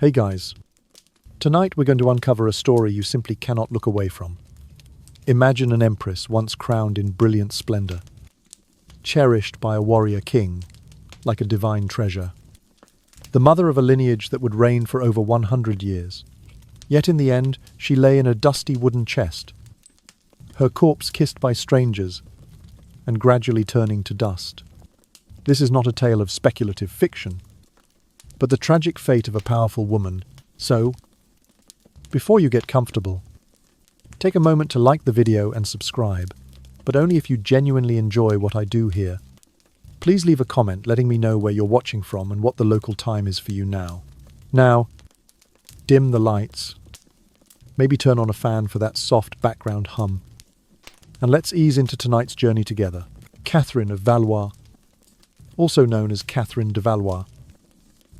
Hey guys, tonight we're going to uncover a story you simply cannot look away from. Imagine an empress once crowned in brilliant splendor, cherished by a warrior king, like a divine treasure. The mother of a lineage that would reign for over 100 years. Yet in the end, she lay in a dusty wooden chest, her corpse kissed by strangers and gradually turning to dust. This is not a tale of speculative fiction, but the tragic fate of a powerful woman. So, before you get comfortable, take a moment to like the video and subscribe, but only if you genuinely enjoy what I do here. Please leave a comment letting me know where you're watching from and what the local time is for you now. Now, dim the lights, maybe turn on a fan for that soft background hum, and let's ease into tonight's journey together. Catherine of Valois, also known as Catherine de Valois,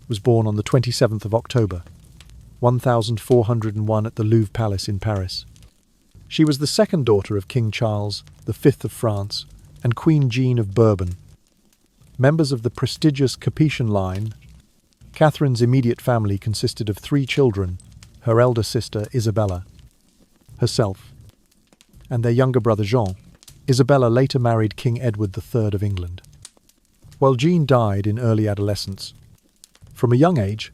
was born on the 27th of October, 1401 at the Louvre Palace in Paris. She was the second daughter of King Charles V of France and Queen Jean of Bourbon. Members of the prestigious Capetian line, Catherine's immediate family consisted of 3 children, her elder sister Isabella, herself, and their younger brother Jean. Isabella later married King Edward III of England. While Jean died in early adolescence, from a young age,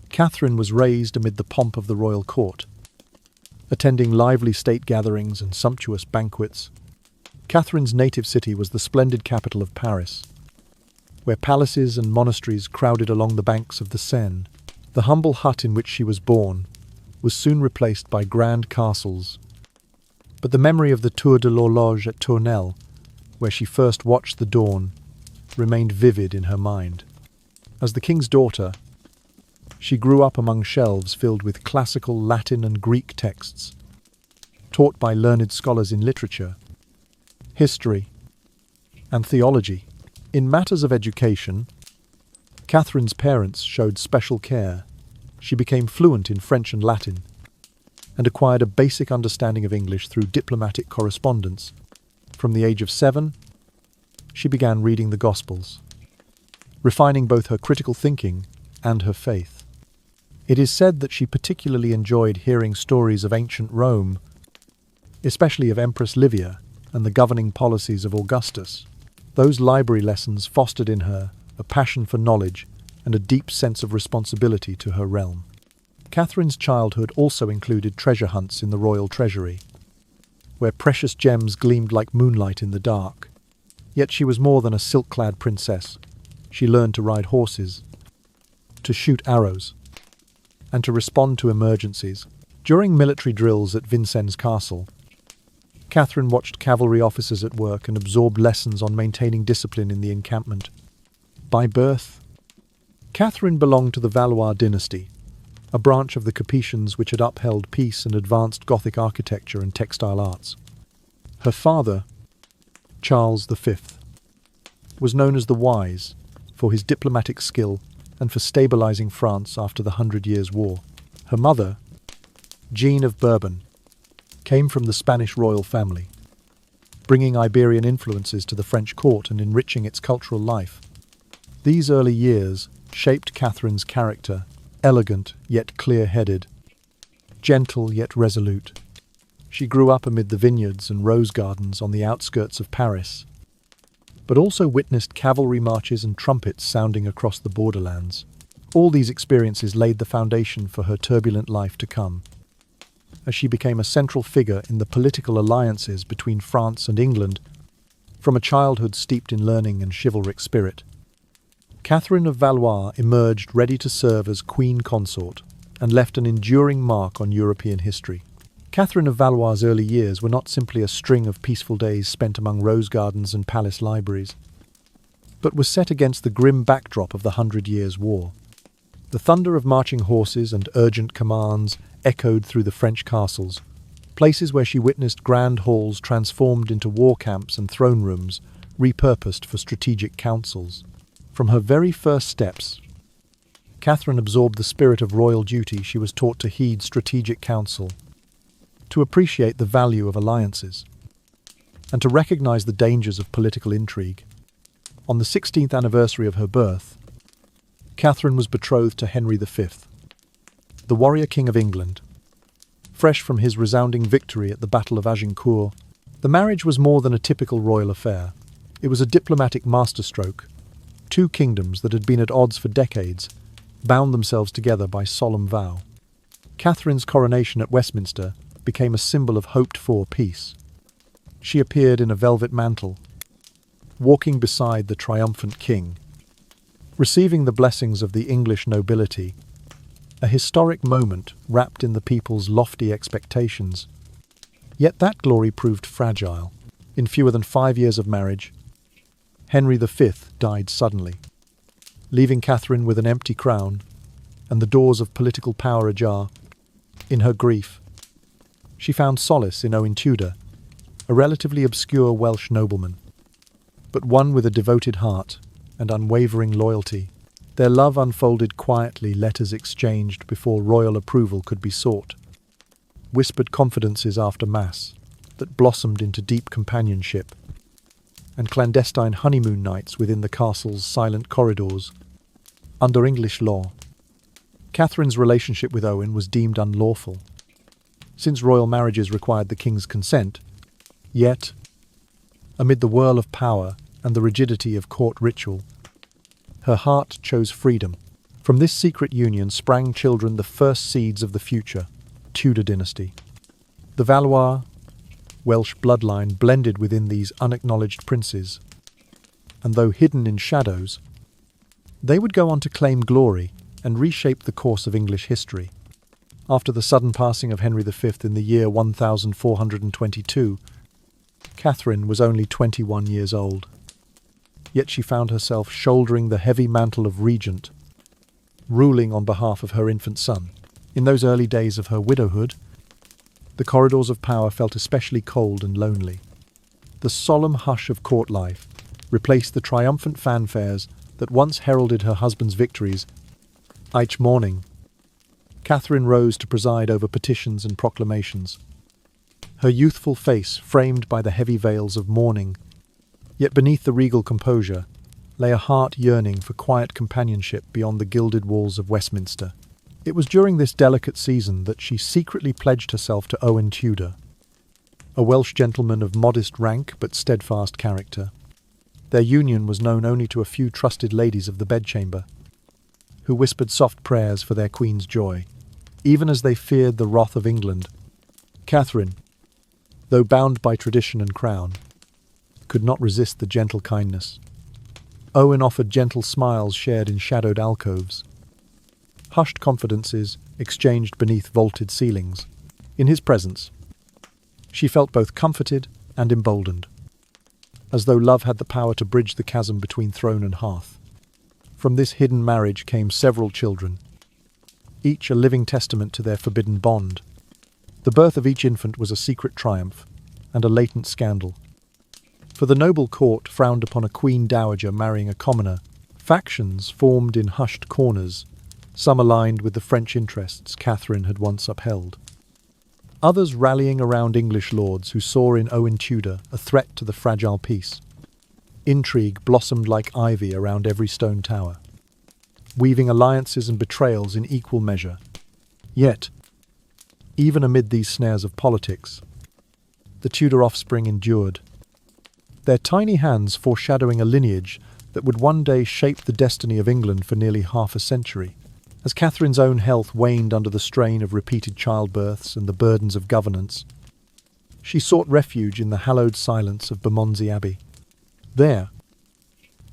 Catherine was raised amid the pomp of the royal court, attending lively state gatherings and sumptuous banquets. Catherine's native city was the splendid capital of Paris, where palaces and monasteries crowded along the banks of the Seine. The humble hut in which she was born was soon replaced by grand castles, but the memory of the Tour de l'Horloge at Tournelle, where she first watched the dawn, remained vivid in her mind. As the king's daughter, she grew up among shelves filled with classical Latin and Greek texts, taught by learned scholars in literature, history, and theology. In matters of education, Catherine's parents showed special care. She became fluent in French and Latin, and acquired a basic understanding of English through diplomatic correspondence. From the age of 7, she began reading the Gospels, refining both her critical thinking and her faith. It is said that she particularly enjoyed hearing stories of ancient Rome, especially of Empress Livia and the governing policies of Augustus. Those library lessons fostered in her a passion for knowledge and a deep sense of responsibility to her realm. Catherine's childhood also included treasure hunts in the royal treasury, where precious gems gleamed like moonlight in the dark. Yet she was more than a silk-clad princess. She learned to ride horses, to shoot arrows, and to respond to emergencies. During military drills at Vincennes Castle, Catherine watched cavalry officers at work and absorbed lessons on maintaining discipline in the encampment. By birth, Catherine belonged to the Valois dynasty, a branch of the Capetians which had upheld peace and advanced Gothic architecture and textile arts. Her father, Charles V, was known as the Wise for his diplomatic skill and for stabilizing France after the 100 Years' War. Her mother, Jean of Bourbon, came from the Spanish royal family, bringing Iberian influences to the French court and enriching its cultural life. These early years shaped Catherine's character, elegant yet clear-headed, gentle yet resolute. She grew up amid the vineyards and rose gardens on the outskirts of Paris, but also witnessed cavalry marches and trumpets sounding across the borderlands. All these experiences laid the foundation for her turbulent life to come, as she became a central figure in the political alliances between France and England. From a childhood steeped in learning and chivalric spirit, Catherine of Valois emerged ready to serve as queen consort and left an enduring mark on European history. Catherine of Valois' early years were not simply a string of peaceful days spent among rose gardens and palace libraries, but was set against the grim backdrop of the 100 Years' War. The thunder of marching horses and urgent commands echoed through the French castles, places where she witnessed grand halls transformed into war camps and throne rooms repurposed for strategic councils. From her very first steps, Catherine absorbed the spirit of royal duty. She was taught to heed strategic counsel, to appreciate the value of alliances, and to recognize the dangers of political intrigue. On the 16th anniversary of her birth, Catherine was betrothed to Henry V, the warrior king of England. Fresh from his resounding victory at the Battle of Agincourt, the marriage was more than a typical royal affair. It was a diplomatic masterstroke. Two kingdoms that had been at odds for decades bound themselves together by solemn vow. Catherine's coronation at Westminster became a symbol of hoped-for peace. She appeared in a velvet mantle, walking beside the triumphant king, receiving the blessings of the English nobility, a historic moment wrapped in the people's lofty expectations. Yet that glory proved fragile. In fewer than 5 years of marriage, Henry V died suddenly, leaving Catherine with an empty crown and the doors of political power ajar. In her grief, she found solace in Owen Tudor, a relatively obscure Welsh nobleman, but one with a devoted heart and unwavering loyalty. Their love unfolded quietly, letters exchanged before royal approval could be sought, whispered confidences after Mass that blossomed into deep companionship, and clandestine honeymoon nights within the castle's silent corridors. Under English law, Catherine's relationship with Owen was deemed unlawful, since royal marriages required the king's consent. Yet, amid the whirl of power and the rigidity of court ritual, her heart chose freedom. From this secret union sprang children, the first seeds of the future Tudor dynasty. The Valois, Welsh bloodline blended within these unacknowledged princes, and though hidden in shadows, they would go on to claim glory and reshape the course of English history. After the sudden passing of Henry V in the year 1422, Catherine was only 21 years old. Yet she found herself shouldering the heavy mantle of regent, ruling on behalf of her infant son. In those early days of her widowhood, the corridors of power felt especially cold and lonely. The solemn hush of court life replaced the triumphant fanfares that once heralded her husband's victories. Each morning, Catherine rose to preside over petitions and proclamations, her youthful face framed by the heavy veils of mourning. Yet beneath the regal composure lay a heart yearning for quiet companionship beyond the gilded walls of Westminster. It was during this delicate season that she secretly pledged herself to Owen Tudor, a Welsh gentleman of modest rank but steadfast character. Their union was known only to a few trusted ladies of the bedchamber, who whispered soft prayers for their queen's joy, even as they feared the wrath of England. Catherine, though bound by tradition and crown, could not resist the gentle kindness. Owen offered gentle smiles shared in shadowed alcoves, hushed confidences exchanged beneath vaulted ceilings. In his presence, she felt both comforted and emboldened, as though love had the power to bridge the chasm between throne and hearth. From this hidden marriage came several children, each a living testament to their forbidden bond. The birth of each infant was a secret triumph and a latent scandal. For the noble court frowned upon a queen dowager marrying a commoner. Factions formed in hushed corners, some aligned with the French interests Catherine had once upheld, others rallying around English lords who saw in Owen Tudor a threat to the fragile peace. Intrigue blossomed like ivy around every stone tower, weaving alliances and betrayals in equal measure. Yet, even amid these snares of politics, the Tudor offspring endured, their tiny hands foreshadowing a lineage that would one day shape the destiny of England for nearly half a century. As Catherine's own health waned under the strain of repeated childbirths and the burdens of governance, she sought refuge in the hallowed silence of Bermondsey Abbey. There,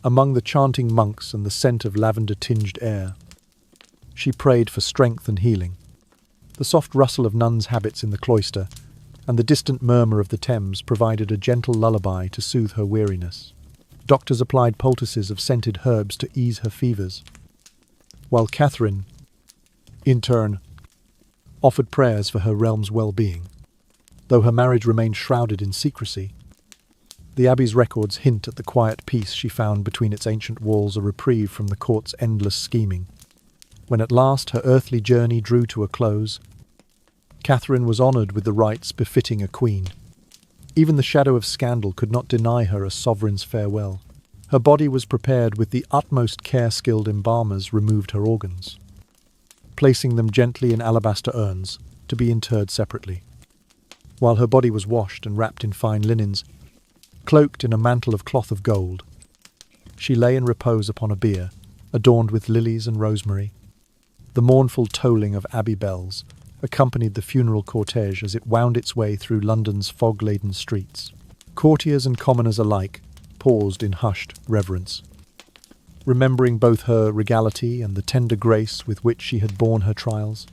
among the chanting monks and the scent of lavender-tinged air, she prayed for strength and healing. The soft rustle of nuns' habits in the cloister and the distant murmur of the Thames provided a gentle lullaby to soothe her weariness. Doctors applied poultices of scented herbs to ease her fevers, while Catherine, in turn, offered prayers for her realm's well-being. Though her marriage remained shrouded in secrecy, the Abbey's records hint at the quiet peace she found between its ancient walls, a reprieve from the court's endless scheming. When at last her earthly journey drew to a close, Catherine was honoured with the rites befitting a queen. Even the shadow of scandal could not deny her a sovereign's farewell. Her body was prepared with the utmost care. Skilled embalmers removed her organs, placing them gently in alabaster urns to be interred separately. While her body was washed and wrapped in fine linens, cloaked in a mantle of cloth of gold, she lay in repose upon a bier, adorned with lilies and rosemary. The mournful tolling of abbey bells accompanied the funeral cortege as it wound its way through London's fog-laden streets. Courtiers and commoners alike paused in hushed reverence, remembering both her regality and the tender grace with which she had borne her trials.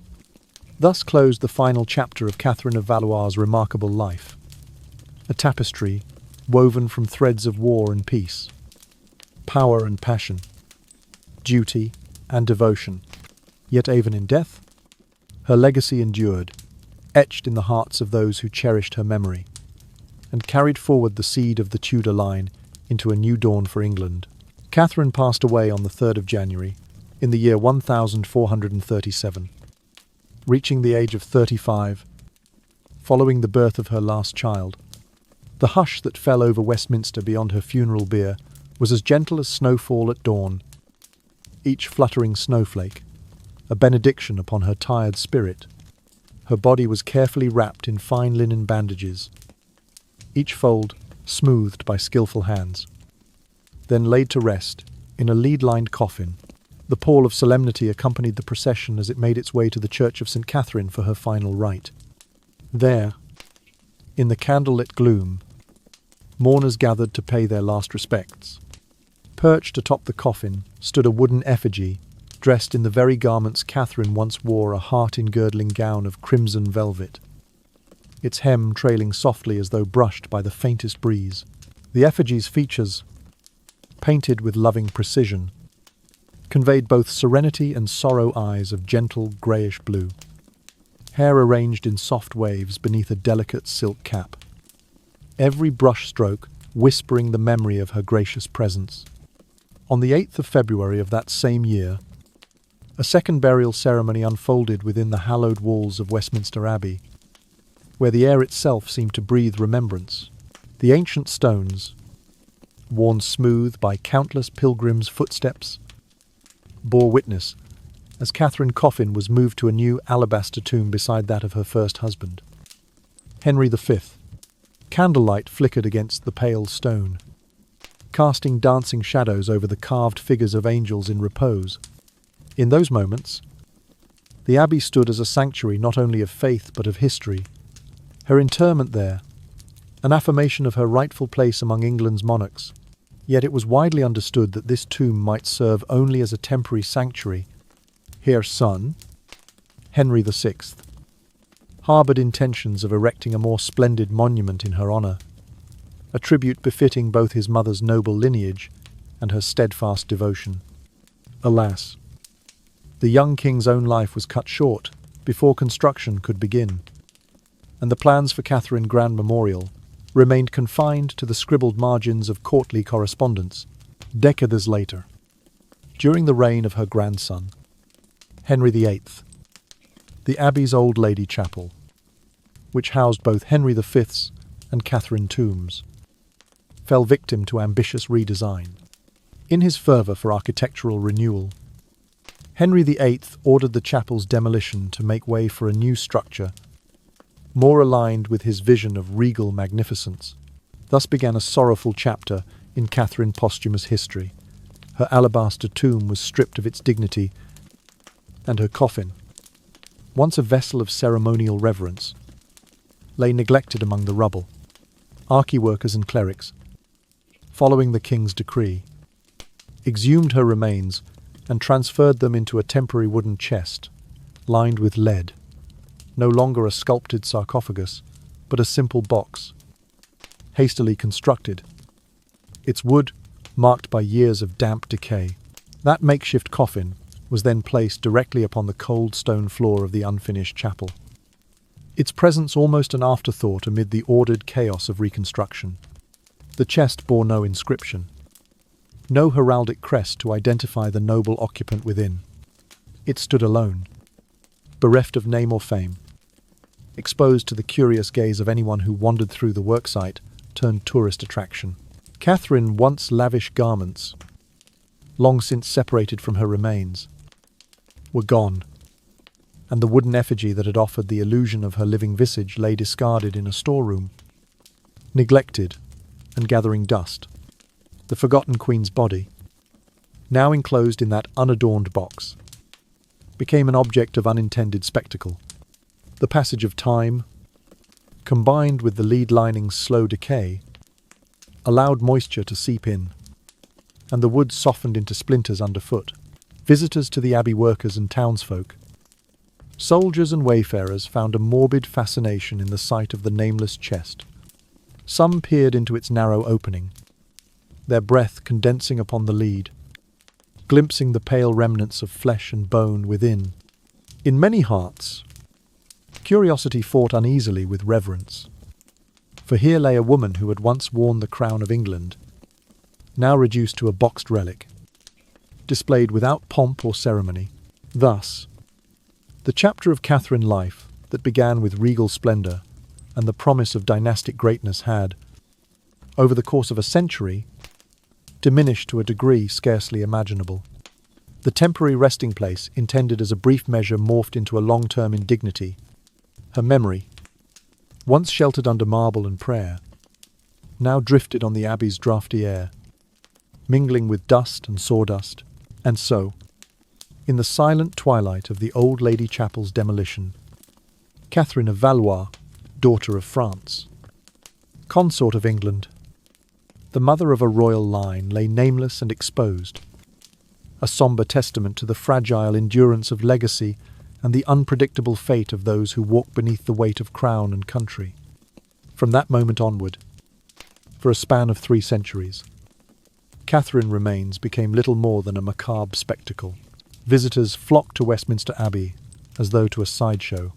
Thus closed the final chapter of Catherine of Valois' remarkable life, a tapestry woven from threads of war and peace, power and passion, duty and devotion. Yet even in death, her legacy endured, etched in the hearts of those who cherished her memory, and carried forward the seed of the Tudor line into a new dawn for England. Catherine passed away on the 3rd of January, in the year 1437, reaching the age of 35, following the birth of her last child. The hush that fell over Westminster beyond her funeral bier was as gentle as snowfall at dawn, each fluttering snowflake a benediction upon her tired spirit. Her body was carefully wrapped in fine linen bandages, each fold smoothed by skillful hands, then laid to rest in a lead-lined coffin. The pall of solemnity accompanied the procession as it made its way to the Church of St. Catherine for her final rite. There, in the candlelit gloom, mourners gathered to pay their last respects. Perched atop the coffin stood a wooden effigy, dressed in the very garments Catherine once wore, a heart-engirdling gown of crimson velvet, its hem trailing softly as though brushed by the faintest breeze. The effigy's features, painted with loving precision, conveyed both serenity and sorrow, eyes of gentle greyish blue, hair arranged in soft waves beneath a delicate silk cap, every brush stroke whispering the memory of her gracious presence. On the 8th of February of that same year, a second burial ceremony unfolded within the hallowed walls of Westminster Abbey, where the air itself seemed to breathe remembrance. The ancient stones, worn smooth by countless pilgrims' footsteps, bore witness as Catherine's coffin was moved to a new alabaster tomb beside that of her first husband, Henry V. Candlelight flickered against the pale stone, casting dancing shadows over the carved figures of angels in repose. In those moments, the abbey stood as a sanctuary not only of faith but of history. Her interment there, an affirmation of her rightful place among England's monarchs. Yet it was widely understood that this tomb might serve only as a temporary sanctuary. Her son, Henry VI, harboured intentions of erecting a more splendid monument in her honour, a tribute befitting both his mother's noble lineage and her steadfast devotion. Alas, the young king's own life was cut short before construction could begin, and the plans for Catherine's grand memorial remained confined to the scribbled margins of courtly correspondence. Decades later, during the reign of her grandson, Henry VIII, the Abbey's Old Lady Chapel, which housed both Henry V's and Catherine tombs, fell victim to ambitious redesign. In his fervour for architectural renewal, Henry VIII ordered the chapel's demolition to make way for a new structure, more aligned with his vision of regal magnificence. Thus began a sorrowful chapter in Catherine's posthumous history. Her alabaster tomb was stripped of its dignity, and her coffin, once a vessel of ceremonial reverence, lay neglected among the rubble. Archiworkers and clerics, following the king's decree, exhumed her remains and transferred them into a temporary wooden chest, lined with lead, no longer a sculpted sarcophagus, but a simple box, hastily constructed, its wood marked by years of damp decay. That makeshift coffin was then placed directly upon the cold stone floor of the unfinished chapel, its presence almost an afterthought amid the ordered chaos of reconstruction. The chest bore no inscription, no heraldic crest to identify the noble occupant within. It stood alone, bereft of name or fame, exposed to the curious gaze of anyone who wandered through the worksite turned tourist attraction. Catherine's once lavish garments, long since separated from her remains, were gone, and the wooden effigy that had offered the illusion of her living visage lay discarded in a storeroom. Neglected and gathering dust, the forgotten queen's body, now enclosed in that unadorned box, became an object of unintended spectacle. The passage of time, combined with the lead lining's slow decay, allowed moisture to seep in, and the wood softened into splinters underfoot. Visitors to the abbey, workers and townsfolk, soldiers and wayfarers, found a morbid fascination in the sight of the nameless chest. Some peered into its narrow opening, their breath condensing upon the lead, glimpsing the pale remnants of flesh and bone within. In many hearts, curiosity fought uneasily with reverence, for here lay a woman who had once worn the crown of England, now reduced to a boxed relic, displayed without pomp or ceremony. Thus, the chapter of Catherine life that began with regal splendour and the promise of dynastic greatness had, over the course of a century, diminished to a degree scarcely imaginable. The temporary resting place intended as a brief measure morphed into a long-term indignity. Her memory, once sheltered under marble and prayer, now drifted on the abbey's draughty air, mingling with dust and sawdust. And so, in the silent twilight of the old lady chapel's demolition, Catherine of Valois, daughter of France, consort of England, the mother of a royal line, lay nameless and exposed, a sombre testament to the fragile endurance of legacy and the unpredictable fate of those who walk beneath the weight of crown and country. From that moment onward, for a span of 3 centuries, Catherine remains became little more than a macabre spectacle. Visitors flocked to Westminster Abbey as though to a sideshow,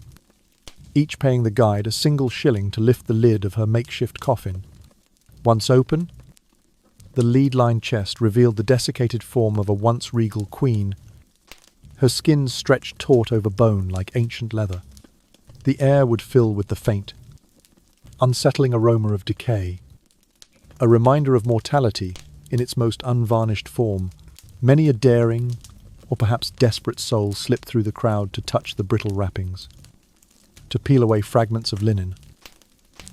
each paying the guide a single shilling to lift the lid of her makeshift coffin. Once open, the lead-lined chest revealed the desiccated form of a once regal queen, her skin stretched taut over bone like ancient leather. The air would fill with the faint, unsettling aroma of decay, a reminder of mortality in its most unvarnished form. Many a daring, or perhaps desperate soul slipped through the crowd to touch the brittle wrappings, to peel away fragments of linen,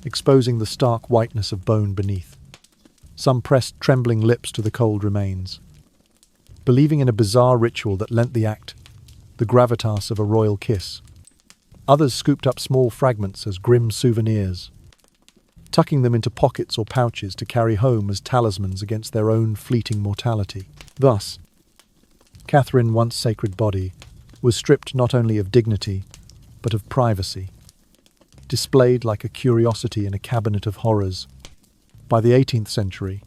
exposing the stark whiteness of bone beneath. Some pressed trembling lips to the cold remains, believing in a bizarre ritual that lent the act the gravitas of a royal kiss. Others scooped up small fragments as grim souvenirs, tucking them into pockets or pouches to carry home as talismans against their own fleeting mortality. Thus, Catherine's once sacred body was stripped not only of dignity, but of privacy, displayed like a curiosity in a cabinet of horrors. By the 18th century,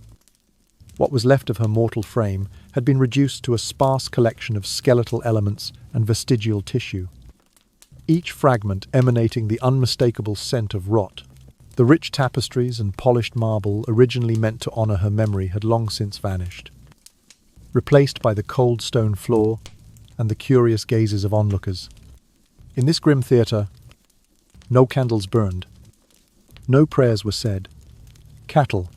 what was left of her mortal frame had been reduced to a sparse collection of skeletal elements and vestigial tissue, each fragment emanating the unmistakable scent of rot. The rich tapestries and polished marble originally meant to honour her memory had long since vanished, replaced by the cold stone floor and the curious gazes of onlookers. In this grim theatre, no candles burned, no prayers were said. Cattle,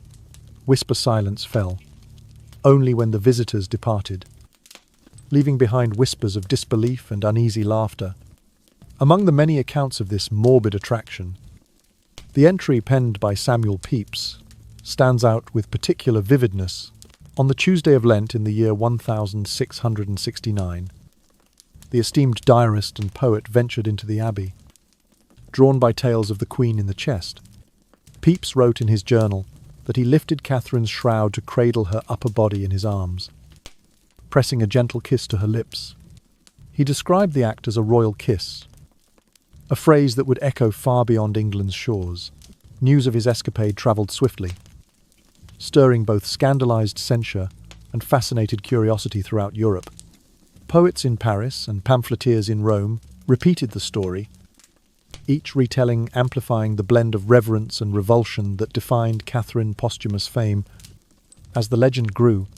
whisper silence fell, only when the visitors departed, leaving behind whispers of disbelief and uneasy laughter. Among the many accounts of this morbid attraction, the entry penned by Samuel Pepys stands out with particular vividness. On the Tuesday of Lent in the year 1669, the esteemed diarist and poet ventured into the abbey, drawn by tales of the Queen in the chest. Pepys wrote in his journal that he lifted Catherine's shroud to cradle her upper body in his arms, pressing a gentle kiss to her lips. He described the act as a royal kiss, a phrase that would echo far beyond England's shores. News of his escapade travelled swiftly, stirring both scandalised censure and fascinated curiosity throughout Europe. Poets in Paris and pamphleteers in Rome repeated the story, each retelling amplifying the blend of reverence and revulsion that defined Catherine's posthumous fame. As the legend grew,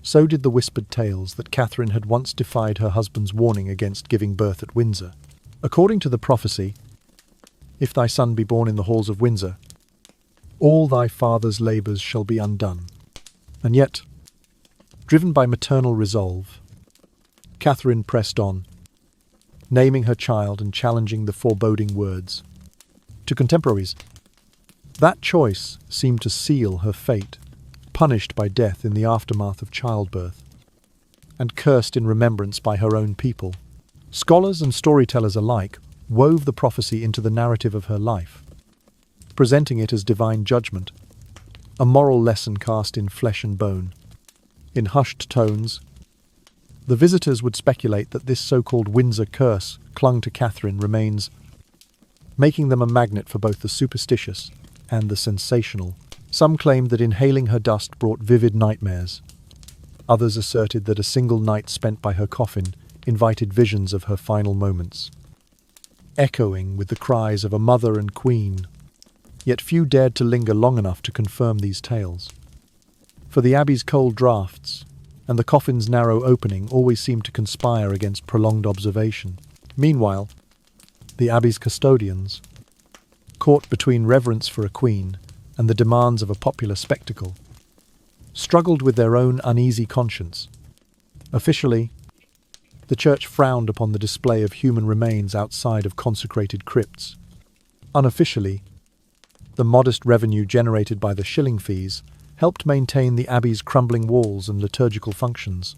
so did the whispered tales that Catherine had once defied her husband's warning against giving birth at Windsor. According to the prophecy, "If thy son be born in the halls of Windsor, all thy father's labours shall be undone." And yet, driven by maternal resolve, Catherine pressed on, naming her child and challenging the foreboding words. To contemporaries, that choice seemed to seal her fate, punished by death in the aftermath of childbirth, and cursed in remembrance by her own people. Scholars and storytellers alike wove the prophecy into the narrative of her life, presenting it as divine judgment, a moral lesson cast in flesh and bone. In hushed tones, the visitors would speculate that this so-called Windsor curse clung to Catherine remains, making them a magnet for both the superstitious and the sensational. Some claimed that inhaling her dust brought vivid nightmares. Others asserted that a single night spent by her coffin invited visions of her final moments, echoing with the cries of a mother and queen. Yet few dared to linger long enough to confirm these tales. For the abbey's cold draughts and the coffin's narrow opening always seemed to conspire against prolonged observation. Meanwhile, the abbey's custodians, caught between reverence for a queen and the demands of a popular spectacle, struggled with their own uneasy conscience. Officially, the church frowned upon the display of human remains outside of consecrated crypts. Unofficially, the modest revenue generated by the shilling fees helped maintain the abbey's crumbling walls and liturgical functions.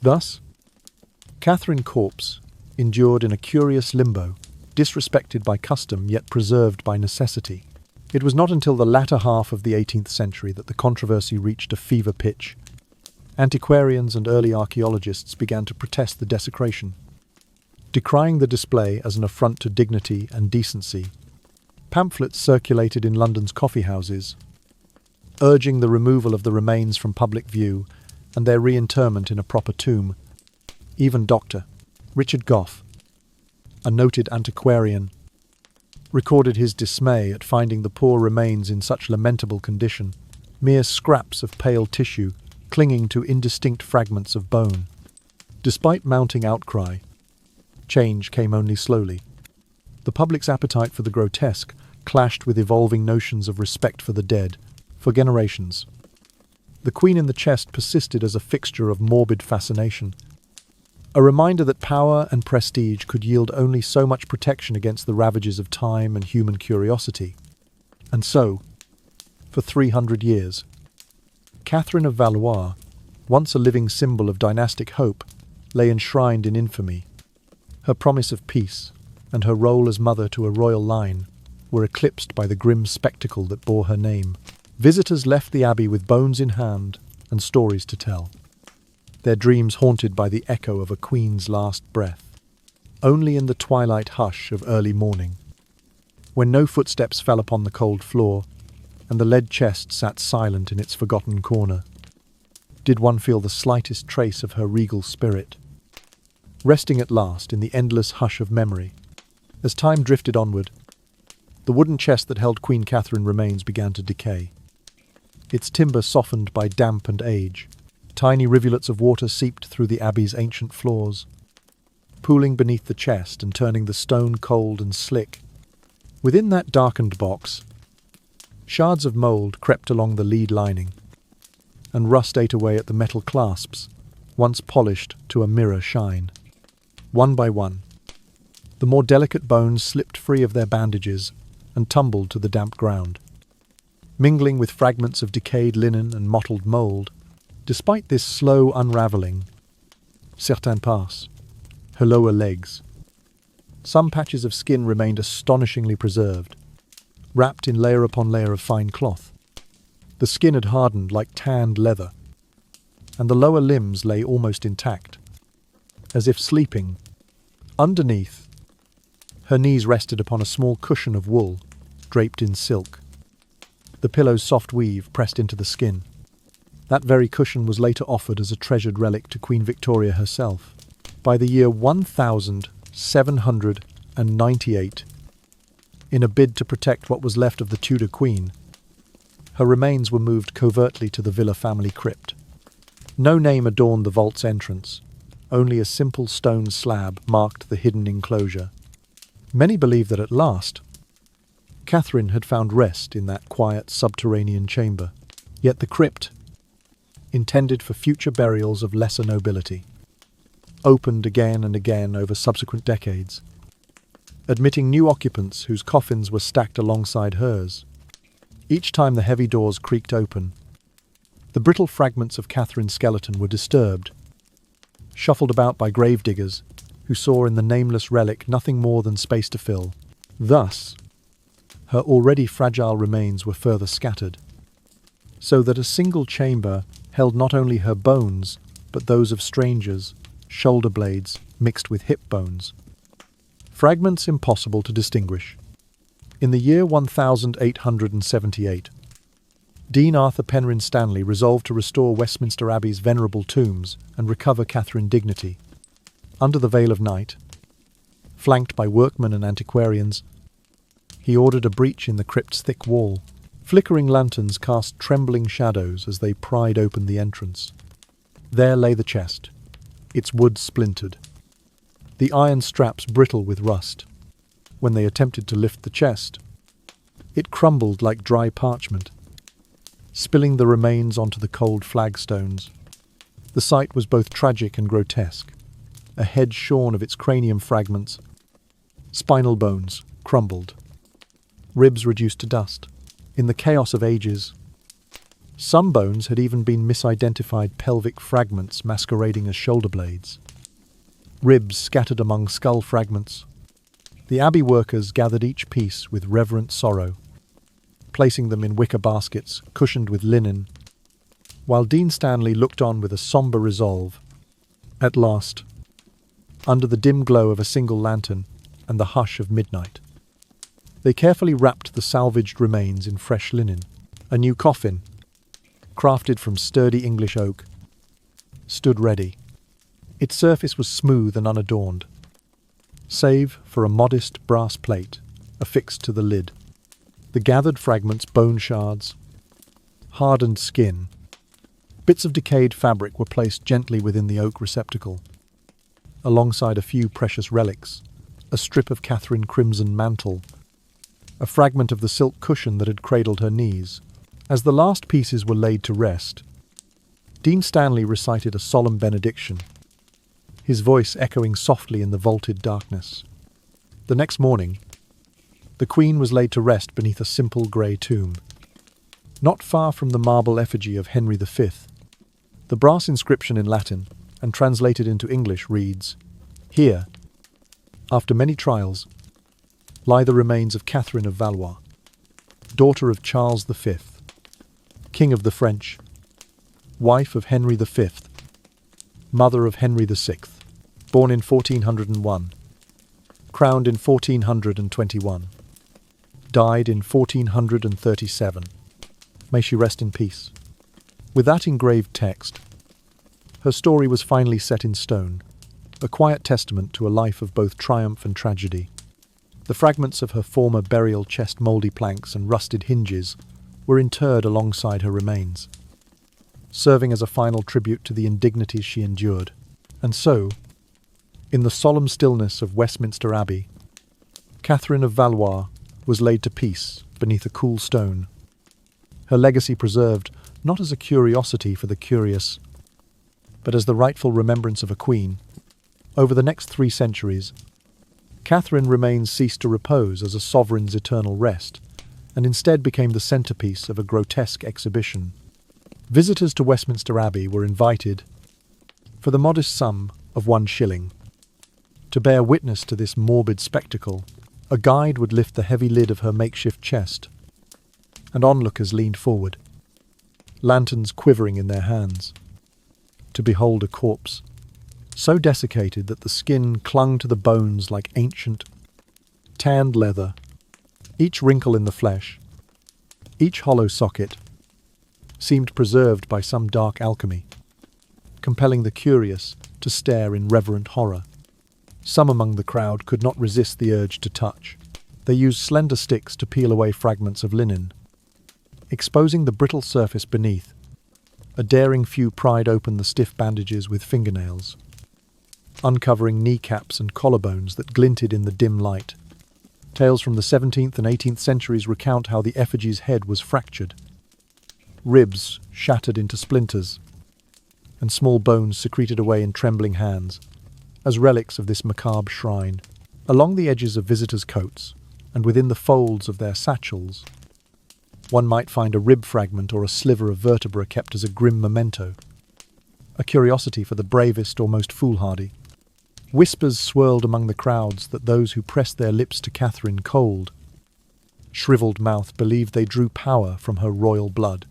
Thus, Catherine's corpse endured in a curious limbo, disrespected by custom yet preserved by necessity. It was not until the latter half of the 18th century that the controversy reached a fever pitch. Antiquarians and early archaeologists began to protest the desecration, decrying the display as an affront to dignity and decency. Pamphlets circulated in London's coffeehouses, urging the removal of the remains from public view and their reinterment in a proper tomb. Even Dr. Richard Goff, a noted antiquarian, recorded his dismay at finding the poor remains in such lamentable condition, mere scraps of pale tissue clinging to indistinct fragments of bone. Despite mounting outcry, change came only slowly. The public's appetite for the grotesque clashed with evolving notions of respect for the dead. For generations, the queen in the chest persisted as a fixture of morbid fascination, a reminder that power and prestige could yield only so much protection against the ravages of time and human curiosity. And so, for 300 years, Catherine of Valois, once a living symbol of dynastic hope, lay enshrined in infamy. Her promise of peace and her role as mother to a royal line were eclipsed by the grim spectacle that bore her name. Visitors left the abbey with bones in hand and stories to tell, their dreams haunted by the echo of a queen's last breath. Only in the twilight hush of early morning, when no footsteps fell upon the cold floor and the lead chest sat silent in its forgotten corner, did one feel the slightest trace of her regal spirit, resting at last in the endless hush of memory. As time drifted onward, the wooden chest that held Queen Catherine remains began to decay, its timber softened by damp and age. Tiny rivulets of water seeped through the abbey's ancient floors, pooling beneath the chest and turning the stone cold and slick. Within that darkened box, shards of mould crept along the lead lining, and rust ate away at the metal clasps, once polished to a mirror shine. One by one, the more delicate bones slipped free of their bandages and tumbled to the damp ground, mingling with fragments of decayed linen and mottled mould. Despite this slow unravelling, certaines parts, her lower legs, some patches of skin remained astonishingly preserved, wrapped in layer upon layer of fine cloth. The skin had hardened like tanned leather, and the lower limbs lay almost intact, as if sleeping. Underneath, her knees rested upon a small cushion of wool, draped in silk, the pillow's soft weave pressed into the skin. That very cushion was later offered as a treasured relic to Queen Victoria herself. By the year 1798, in a bid to protect what was left of the Tudor Queen, her remains were moved covertly to the Villa family crypt. No name adorned the vault's entrance, only a simple stone slab marked the hidden enclosure. Many believe that at last, Catherine had found rest in that quiet subterranean chamber. Yet the crypt, intended for future burials of lesser nobility, opened again and again over subsequent decades, admitting new occupants whose coffins were stacked alongside hers. Each time the heavy doors creaked open, the brittle fragments of Catherine's skeleton were disturbed, shuffled about by gravediggers who saw in the nameless relic nothing more than space to fill. Thus, her already fragile remains were further scattered, so that a single chamber held not only her bones, but those of strangers, shoulder blades mixed with hip bones. Fragments impossible to distinguish. In the year 1878, Dean Arthur Penrhyn Stanley resolved to restore Westminster Abbey's venerable tombs and recover Catherine dignity. Under the veil of night, flanked by workmen and antiquarians, he ordered a breach in the crypt's thick wall. Flickering lanterns cast trembling shadows as they pried open the entrance. There lay the chest, its wood splintered, the iron straps brittle with rust. When they attempted to lift the chest, it crumbled like dry parchment, spilling the remains onto the cold flagstones. The sight was both tragic and grotesque. A head shorn of its cranium fragments, spinal bones crumbled, ribs reduced to dust. In the chaos of ages, some bones had even been misidentified pelvic fragments masquerading as shoulder blades. Ribs scattered among skull fragments. The abbey workers gathered each piece with reverent sorrow, placing them in wicker baskets cushioned with linen, while Dean Stanley looked on with a sombre resolve. At last, under the dim glow of a single lantern and the hush of midnight, they carefully wrapped the salvaged remains in fresh linen. A new coffin, crafted from sturdy English oak, stood ready. Its surface was smooth and unadorned, save for a modest brass plate affixed to the lid. The gathered fragments, bone shards, hardened skin, bits of decayed fabric were placed gently within the oak receptacle, alongside a few precious relics, a strip of Catherine crimson mantle, a fragment of the silk cushion that had cradled her knees. As the last pieces were laid to rest, Dean Stanley recited a solemn benediction, his voice echoing softly in the vaulted darkness. The next morning, the Queen was laid to rest beneath a simple grey tomb, not far from the marble effigy of Henry V. The brass inscription in Latin, and translated into English, reads, "Here, after many trials, lie the remains of Catherine of Valois, daughter of Charles V, King of the French, wife of Henry V, mother of Henry VI, born in 1401, crowned in 1421, died in 1437. May she rest in peace." With that engraved text, her story was finally set in stone, a quiet testament to a life of both triumph and tragedy. The fragments of her former burial chest, mouldy planks and rusted hinges were interred alongside her remains, serving as a final tribute to the indignities she endured. And so, in the solemn stillness of Westminster Abbey, Catherine of Valois was laid to peace beneath a cool stone, her legacy preserved not as a curiosity for the curious, but as the rightful remembrance of a queen. Over the next 3 centuries, Catherine remains ceased to repose as a sovereign's eternal rest, and instead became the centerpiece of a grotesque exhibition. Visitors to Westminster Abbey were invited, for the modest sum of 1 shilling, to bear witness to this morbid spectacle. A guide would lift the heavy lid of her makeshift chest, and onlookers leaned forward, lanterns quivering in their hands, to behold a corpse so desiccated that the skin clung to the bones like ancient, tanned leather. Each wrinkle in the flesh, each hollow socket, seemed preserved by some dark alchemy, compelling the curious to stare in reverent horror. Some among the crowd could not resist the urge to touch. They used slender sticks to peel away fragments of linen, exposing the brittle surface beneath. A daring few pried open the stiff bandages with fingernails, uncovering kneecaps and collarbones that glinted in the dim light. Tales from the 17th and 18th centuries recount how the effigy's head was fractured, ribs shattered into splinters, and small bones secreted away in trembling hands. as relics of this macabre shrine. Along the edges of visitors' coats, and within the folds of their satchels, one might find a rib fragment or a sliver of vertebra kept as a grim memento, a curiosity for the bravest or most foolhardy. Whispers swirled among the crowds that those who pressed their lips to Catherine cold, shriveled mouth believed they drew power from her royal blood.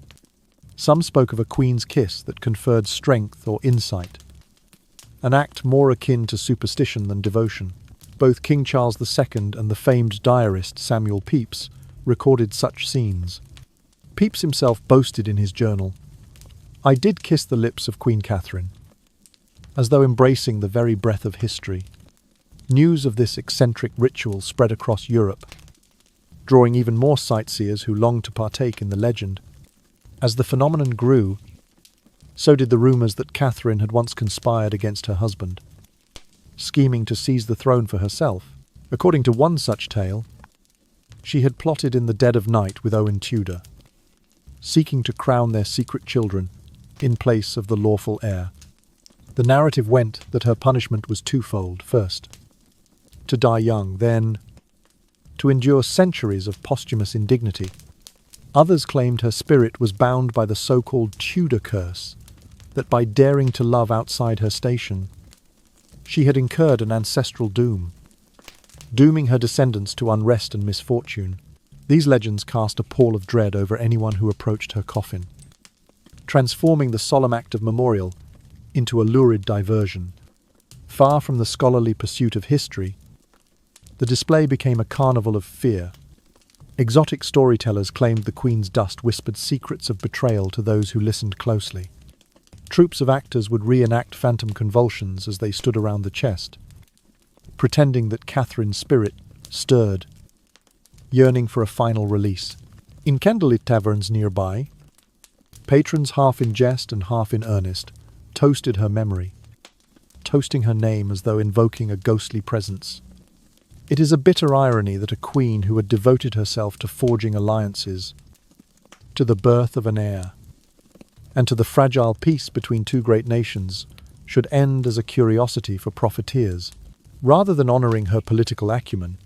Some spoke of a queen's kiss that conferred strength or insight, an act more akin to superstition than devotion. Both King Charles II and the famed diarist Samuel Pepys recorded such scenes. Pepys himself boasted in his journal, "I did kiss the lips of Queen Catherine," as though embracing the very breath of history. News of this eccentric ritual spread across Europe, drawing even more sightseers who longed to partake in the legend. As the phenomenon grew, so did the rumours that Catherine had once conspired against her husband, scheming to seize the throne for herself. According to one such tale, she had plotted in the dead of night with Owen Tudor, seeking to crown their secret children in place of the lawful heir. The narrative went that her punishment was twofold. First, to die young, then to endure centuries of posthumous indignity. Others claimed her spirit was bound by the so-called Tudor curse, that by daring to love outside her station, she had incurred an ancestral doom, dooming her descendants to unrest and misfortune. These legends cast a pall of dread over anyone who approached her coffin, transforming the solemn act of memorial into a lurid diversion. Far from the scholarly pursuit of history, the display became a carnival of fear. Exotic storytellers claimed the Queen's dust whispered secrets of betrayal to those who listened closely. Troops of actors would reenact phantom convulsions as they stood around the chest, pretending that Catherine's spirit stirred, yearning for a final release. In candlelit taverns nearby, patrons, half in jest and half in earnest, toasted her memory, toasting her name as though invoking a ghostly presence. It is a bitter irony that a queen who had devoted herself to forging alliances, to the birth of an heir, and to the fragile peace between two great nations, should end as a curiosity for profiteers, rather than honouring her political acumen,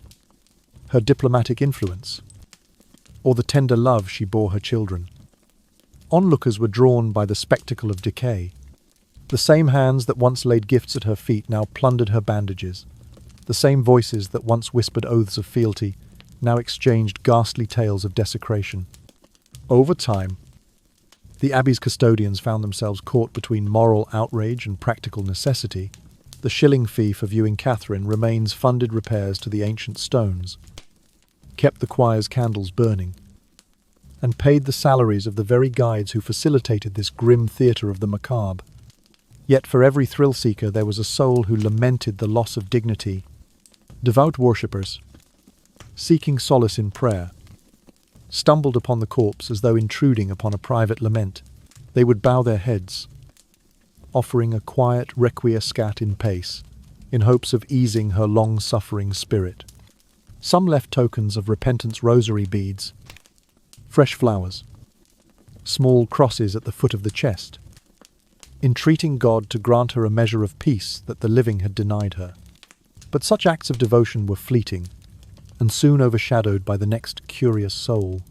her diplomatic influence, or the tender love she bore her children. Onlookers were drawn by the spectacle of decay. The same hands that once laid gifts at her feet now plundered her bandages. The same voices that once whispered oaths of fealty now exchanged ghastly tales of desecration. Over time, the abbey's custodians found themselves caught between moral outrage and practical necessity. The shilling fee for viewing Catherine remains funded repairs to the ancient stones, kept the choir's candles burning, and paid the salaries of the very guides who facilitated this grim theatre of the macabre. Yet for every thrill-seeker there was a soul who lamented the loss of dignity. Devout worshippers, seeking solace in prayer, stumbled upon the corpse as though intruding upon a private lament. They would bow their heads, offering a quiet requiescat in pace, in hopes of easing her long-suffering spirit. Some left tokens of repentance, rosary beads, fresh flowers, small crosses at the foot of the chest, entreating God to grant her a measure of peace that the living had denied her. But such acts of devotion were fleeting, and soon overshadowed by the next curious soul.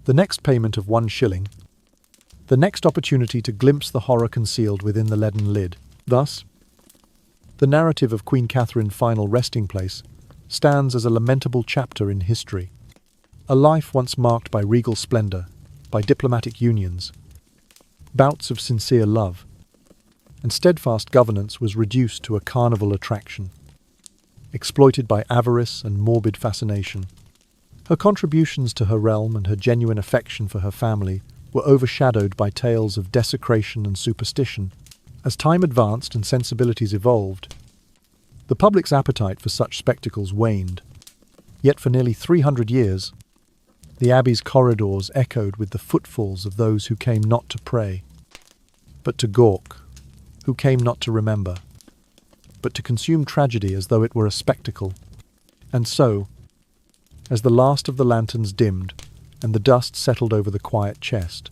The next payment of 1 shilling, the next opportunity to glimpse the horror concealed within the leaden lid. Thus, the narrative of Queen Catherine's final resting place stands as a lamentable chapter in history. A life once marked by regal splendour, by diplomatic unions, bouts of sincere love, and steadfast governance was reduced to a carnival attraction, exploited by avarice and morbid fascination. Her contributions to her realm and her genuine affection for her family were overshadowed by tales of desecration and superstition. As time advanced and sensibilities evolved, the public's appetite for such spectacles waned. Yet for nearly 300 years, the abbey's corridors echoed with the footfalls of those who came not to pray, but to gawk, who came not to remember, but to consume tragedy as though it were a spectacle. And so, as the last of the lanterns dimmed and the dust settled over the quiet chest,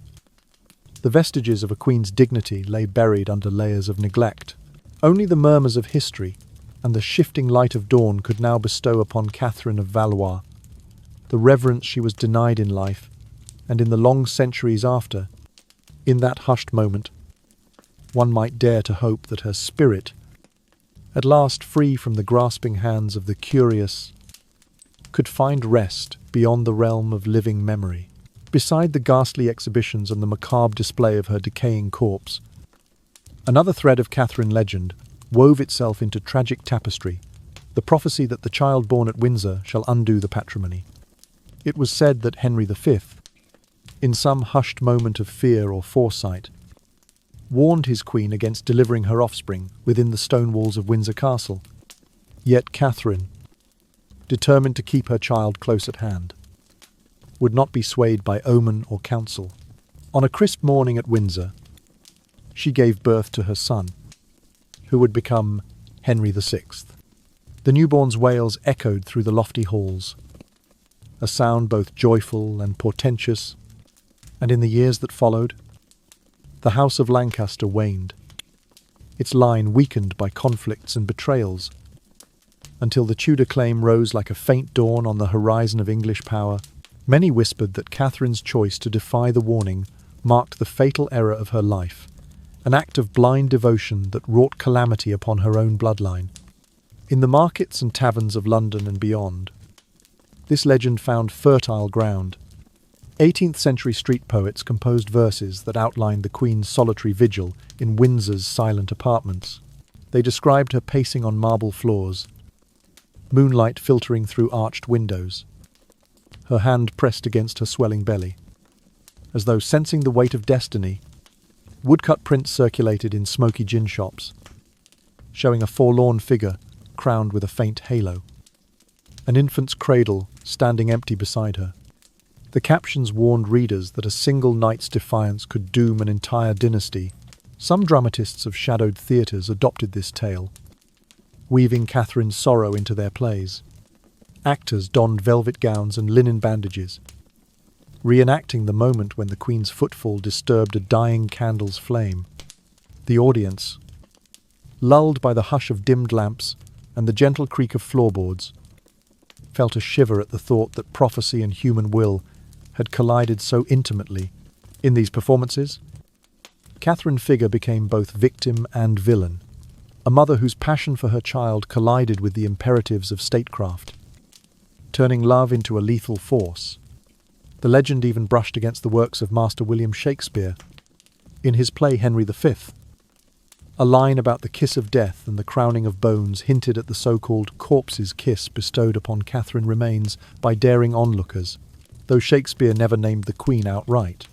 the vestiges of a queen's dignity lay buried under layers of neglect, Only the murmurs of history and the shifting light of dawn could now bestow upon Catherine of Valois the reverence she was denied in life and in the long centuries after. In that hushed moment, one might dare to hope that her spirit, at last free from the grasping hands of the curious, could find rest beyond the realm of living memory. Beside the ghastly exhibitions and the macabre display of her decaying corpse, another thread of Catherine legend wove itself into tragic tapestry, the prophecy that the child born at Windsor shall undo the patrimony. It was said that Henry V, in some hushed moment of fear or foresight, warned his queen against delivering her offspring within the stone walls of Windsor Castle. Yet Catherine, determined to keep her child close at hand, would not be swayed by omen or counsel. On a crisp morning at Windsor, she gave birth to her son, who would become Henry VI. The newborn's wails echoed through the lofty halls, a sound both joyful and portentous, and in the years that followed, the House of Lancaster waned, its line weakened by conflicts and betrayals, until the Tudor claim rose like a faint dawn on the horizon of English power. Many whispered that Catherine's choice to defy the warning marked the fatal error of her life, an act of blind devotion that wrought calamity upon her own bloodline. In the markets and taverns of London and beyond, this legend found fertile ground. 18th century street poets composed verses that outlined the Queen's solitary vigil in Windsor's silent apartments. They described her pacing on marble floors, moonlight filtering through arched windows, her hand pressed against her swelling belly. As though sensing the weight of destiny, woodcut prints circulated in smoky gin shops, showing a forlorn figure crowned with a faint halo, an infant's cradle standing empty beside her. The captions warned readers that a single night's defiance could doom an entire dynasty. Some dramatists of shadowed theatres adopted this tale, weaving Catherine's sorrow into their plays. Actors donned velvet gowns and linen bandages, reenacting the moment when the Queen's footfall disturbed a dying candle's flame. The audience, lulled by the hush of dimmed lamps and the gentle creak of floorboards, felt a shiver at the thought that prophecy and human will had collided so intimately. In these performances, Catherine Figure became both victim and villain, a mother whose passion for her child collided with the imperatives of statecraft, turning love into a lethal force. The legend even brushed against the works of Master William Shakespeare. In his play Henry V, a line about the kiss of death and the crowning of bones hinted at the so-called corpse's kiss bestowed upon Catherine remains by daring onlookers, though Shakespeare never named the Queen outright.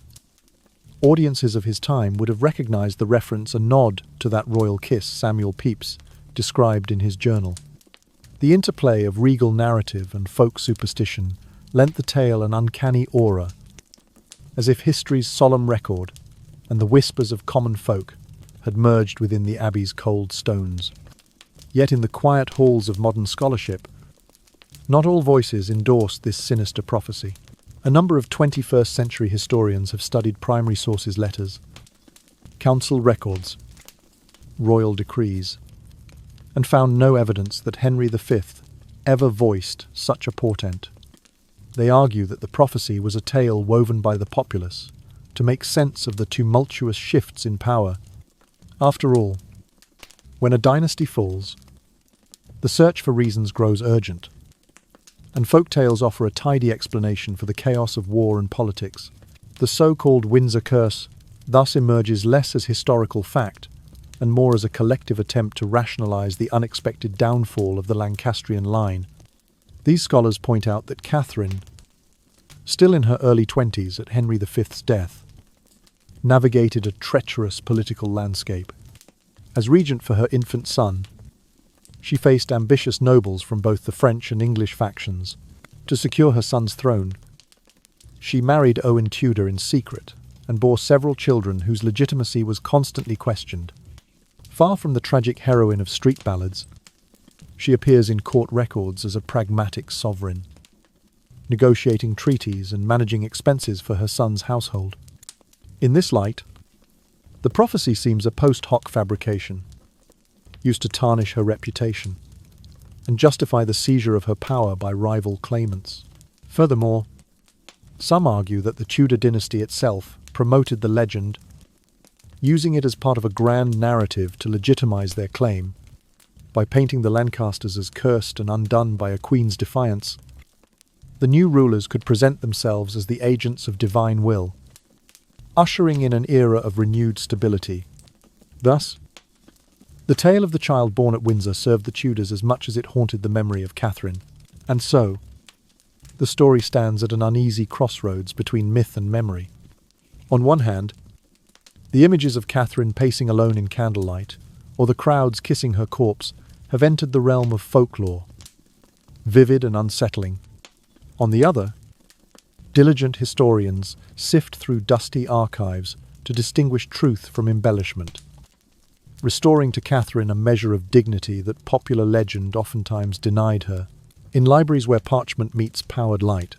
Audiences of his time would have recognised the reference, a nod to that royal kiss Samuel Pepys described in his journal. The interplay of regal narrative and folk superstition lent the tale an uncanny aura, as if history's solemn record and the whispers of common folk had merged within the abbey's cold stones. Yet in the quiet halls of modern scholarship, not all voices endorsed this sinister prophecy. A number of 21st century historians have studied primary sources' letters, council records, royal decrees, and found no evidence that Henry V ever voiced such a portent. They argue that the prophecy was a tale woven by the populace to make sense of the tumultuous shifts in power. After all, when a dynasty falls, the search for reasons grows urgent, and folk tales offer a tidy explanation for the chaos of war and politics. The so-called Windsor curse thus emerges less as historical fact and more as a collective attempt to rationalise the unexpected downfall of the Lancastrian line. These scholars point out that Catherine, still in her early 20s at Henry V's death, navigated a treacherous political landscape. As regent for her infant son, she faced ambitious nobles from both the French and English factions. To secure her son's throne, she married Owen Tudor in secret and bore several children whose legitimacy was constantly questioned. Far from the tragic heroine of street ballads, she appears in court records as a pragmatic sovereign, negotiating treaties and managing expenses for her son's household. In this light, the prophecy seems a post hoc fabrication, used to tarnish her reputation and justify the seizure of her power by rival claimants. Furthermore, some argue that the Tudor dynasty itself promoted the legend, using it as part of a grand narrative to legitimize their claim. By painting the Lancasters as cursed and undone by a queen's defiance, the new rulers could present themselves as the agents of divine will, ushering in an era of renewed stability. Thus, the tale of the child born at Windsor served the Tudors as much as it haunted the memory of Catherine, and so, the story stands at an uneasy crossroads between myth and memory. On one hand, the images of Catherine pacing alone in candlelight, or the crowds kissing her corpse, have entered the realm of folklore, vivid and unsettling. On the other, diligent historians sift through dusty archives to distinguish truth from embellishment, restoring to Catherine a measure of dignity that popular legend oftentimes denied her. In libraries where parchment meets powered light,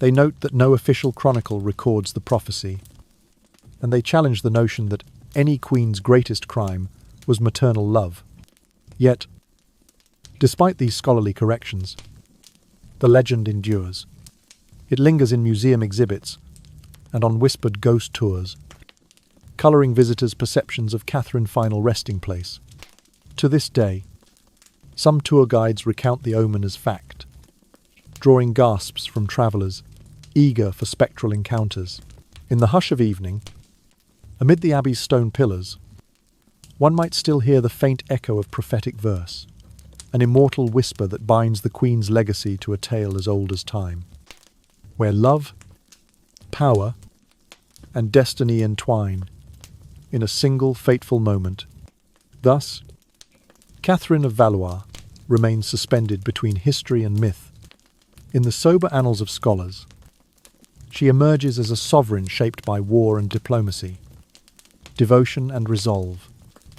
they note that no official chronicle records the prophecy, and they challenge the notion that any queen's greatest crime was maternal love. Yet, despite these scholarly corrections, the legend endures. It lingers in museum exhibits and on whispered ghost tours, colouring visitors' perceptions of Catherine's final resting place. To this day, some tour guides recount the omen as fact, drawing gasps from travellers eager for spectral encounters. In the hush of evening, amid the abbey's stone pillars, one might still hear the faint echo of prophetic verse, an immortal whisper that binds the Queen's legacy to a tale as old as time, where love, power, and destiny entwine in a single fateful moment. Thus, Catherine of Valois remains suspended between history and myth. In the sober annals of scholars, she emerges as a sovereign shaped by war and diplomacy, devotion and resolve.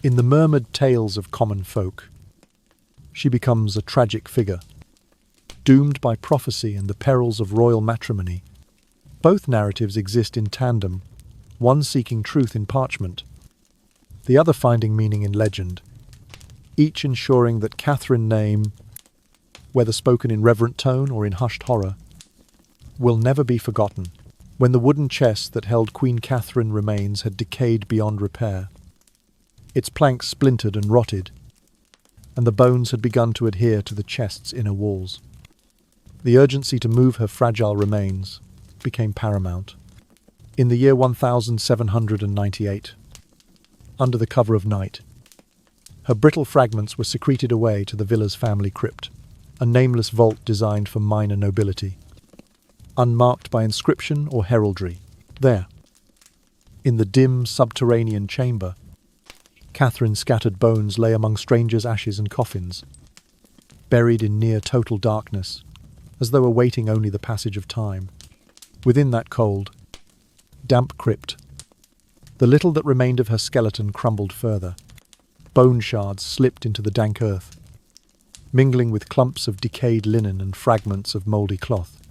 In the murmured tales of common folk, she becomes a tragic figure, doomed by prophecy and the perils of royal matrimony. Both narratives exist in tandem, one seeking truth in parchment, the other finding meaning in legend, each ensuring that Catherine's name, whether spoken in reverent tone or in hushed horror, will never be forgotten. When the wooden chest that held Queen Catherine remains had decayed beyond repair, its planks splintered and rotted, and the bones had begun to adhere to the chest's inner walls, the urgency to move her fragile remains became paramount. In the year 1798, under the cover of night, her brittle fragments were secreted away to the villa's family crypt, a nameless vault designed for minor nobility, unmarked by inscription or heraldry. There, in the dim subterranean chamber, Catherine's scattered bones lay among strangers' ashes and coffins, buried in near total darkness, as though awaiting only the passage of time. Within that cold, damp crypt, the little that remained of her skeleton crumbled further. Bone shards slipped into the dank earth, mingling with clumps of decayed linen and fragments of mouldy cloth.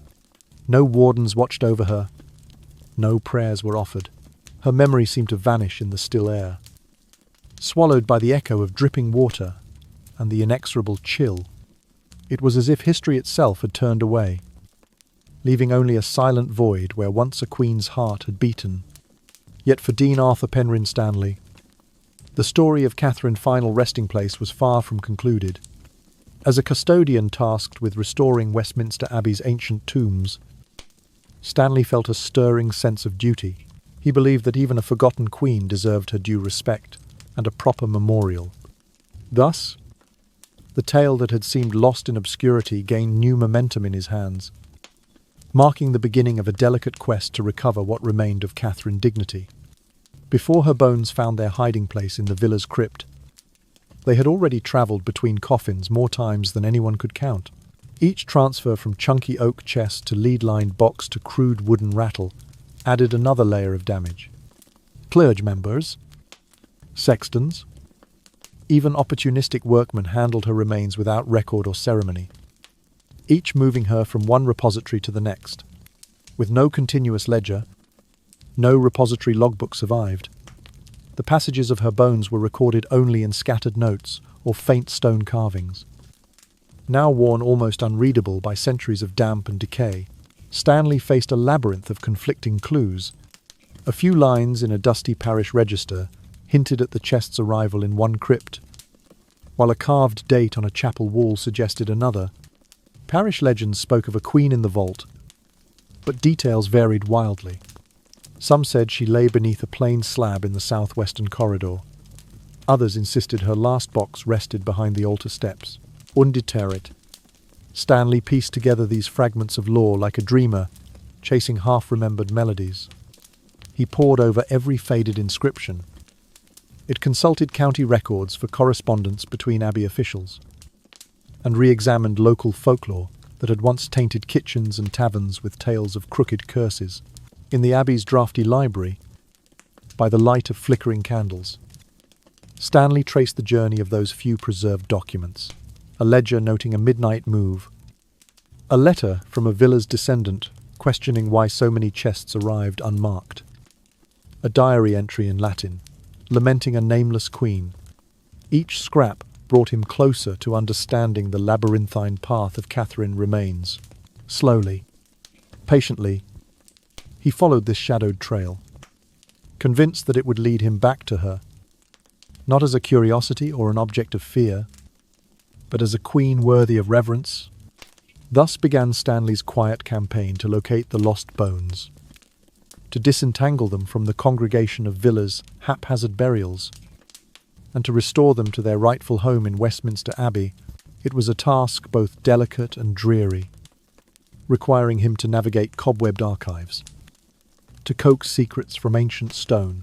No wardens watched over her, no prayers were offered. Her memory seemed to vanish in the still air, swallowed by the echo of dripping water and the inexorable chill. It was as if history itself had turned away, leaving only a silent void where once a queen's heart had beaten. Yet for Dean Arthur Penrhyn Stanley, the story of Catherine's final resting place was far from concluded. As a custodian tasked with restoring Westminster Abbey's ancient tombs, Stanley felt a stirring sense of duty. He believed that even a forgotten queen deserved her due respect and a proper memorial. Thus, the tale that had seemed lost in obscurity gained new momentum in his hands, marking the beginning of a delicate quest to recover what remained of Catherine's dignity. Before her bones found their hiding place in the villa's crypt, they had already travelled between coffins more times than anyone could count. Each transfer from chunky oak chest to lead-lined box to crude wooden rattle added another layer of damage. Clergy members, sextons, even opportunistic workmen handled her remains without record or ceremony, each moving her from one repository to the next. With no continuous ledger, no repository logbook survived. The passages of her bones were recorded only in scattered notes or faint stone carvings. Now worn almost unreadable by centuries of damp and decay, Stanley faced a labyrinth of conflicting clues. A few lines in a dusty parish register hinted at the chest's arrival in one crypt, while a carved date on a chapel wall suggested another. Parish legends spoke of a queen in the vault, but details varied wildly. Some said she lay beneath a plain slab in the southwestern corridor. Others insisted her last box rested behind the altar steps. Undeterred, Stanley pieced together these fragments of lore like a dreamer, chasing half-remembered melodies. He pored over every faded inscription. It consulted county records for correspondence between abbey officials, and re-examined local folklore that had once tainted kitchens and taverns with tales of crooked curses. In the abbey's drafty library, by the light of flickering candles, Stanley traced the journey of those few preserved documents. A ledger noting a midnight move, a letter from a villa's descendant questioning why so many chests arrived unmarked, a diary entry in Latin lamenting a nameless queen. Each scrap brought him closer to understanding the labyrinthine path of Catherine remains. Slowly, patiently, he followed this shadowed trail, convinced that it would lead him back to her, not as a curiosity or an object of fear, but as a queen worthy of reverence. Thus began Stanley's quiet campaign to locate the lost bones, to disentangle them from the congregation of villas, haphazard burials, and to restore them to their rightful home in Westminster Abbey. It was a task both delicate and dreary, requiring him to navigate cobwebbed archives, to coax secrets from ancient stone,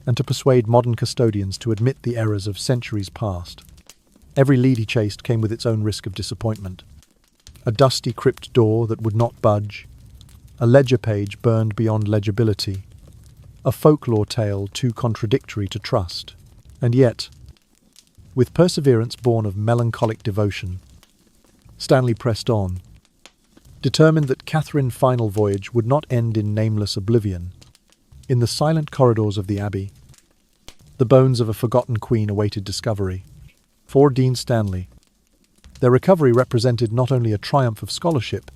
and to persuade modern custodians to admit the errors of centuries past. Every lead he chased came with its own risk of disappointment. A dusty crypt door that would not budge, a ledger page burned beyond legibility, a folklore tale too contradictory to trust. And yet, with perseverance born of melancholic devotion, Stanley pressed on, determined that Catherine's final voyage would not end in nameless oblivion. In the silent corridors of the abbey, the bones of a forgotten queen awaited discovery. For Dean Stanley, their recovery represented not only a triumph of scholarship,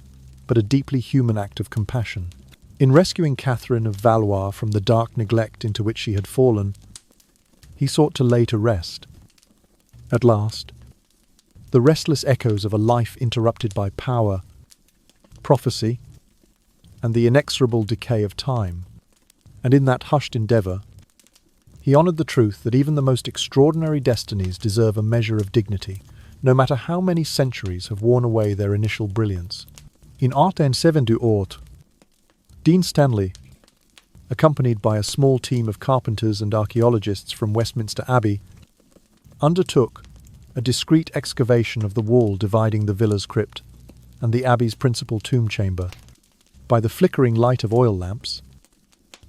but a deeply human act of compassion. In rescuing Catherine of Valois from the dark neglect into which she had fallen, he sought to lay to rest, at last, the restless echoes of a life interrupted by power, prophecy, and the inexorable decay of time. And in that hushed endeavour, he honoured the truth that even the most extraordinary destinies deserve a measure of dignity, no matter how many centuries have worn away their initial brilliance. In 1878, Dean Stanley, accompanied by a small team of carpenters and archaeologists from Westminster Abbey, undertook a discreet excavation of the wall dividing the villa's crypt and the abbey's principal tomb chamber. By the flickering light of oil lamps,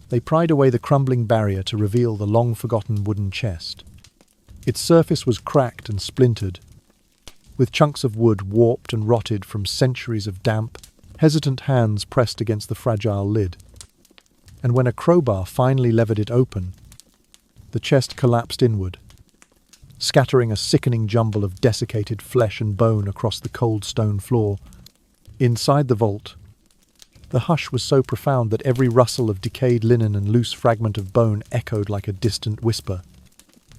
they pried away the crumbling barrier to reveal the long-forgotten wooden chest. Its surface was cracked and splintered, with chunks of wood warped and rotted from centuries of damp. Hesitant hands pressed against the fragile lid, and when a crowbar finally levered it open, the chest collapsed inward, scattering a sickening jumble of desiccated flesh and bone across the cold stone floor. Inside the vault, the hush was so profound that every rustle of decayed linen and loose fragment of bone echoed like a distant whisper.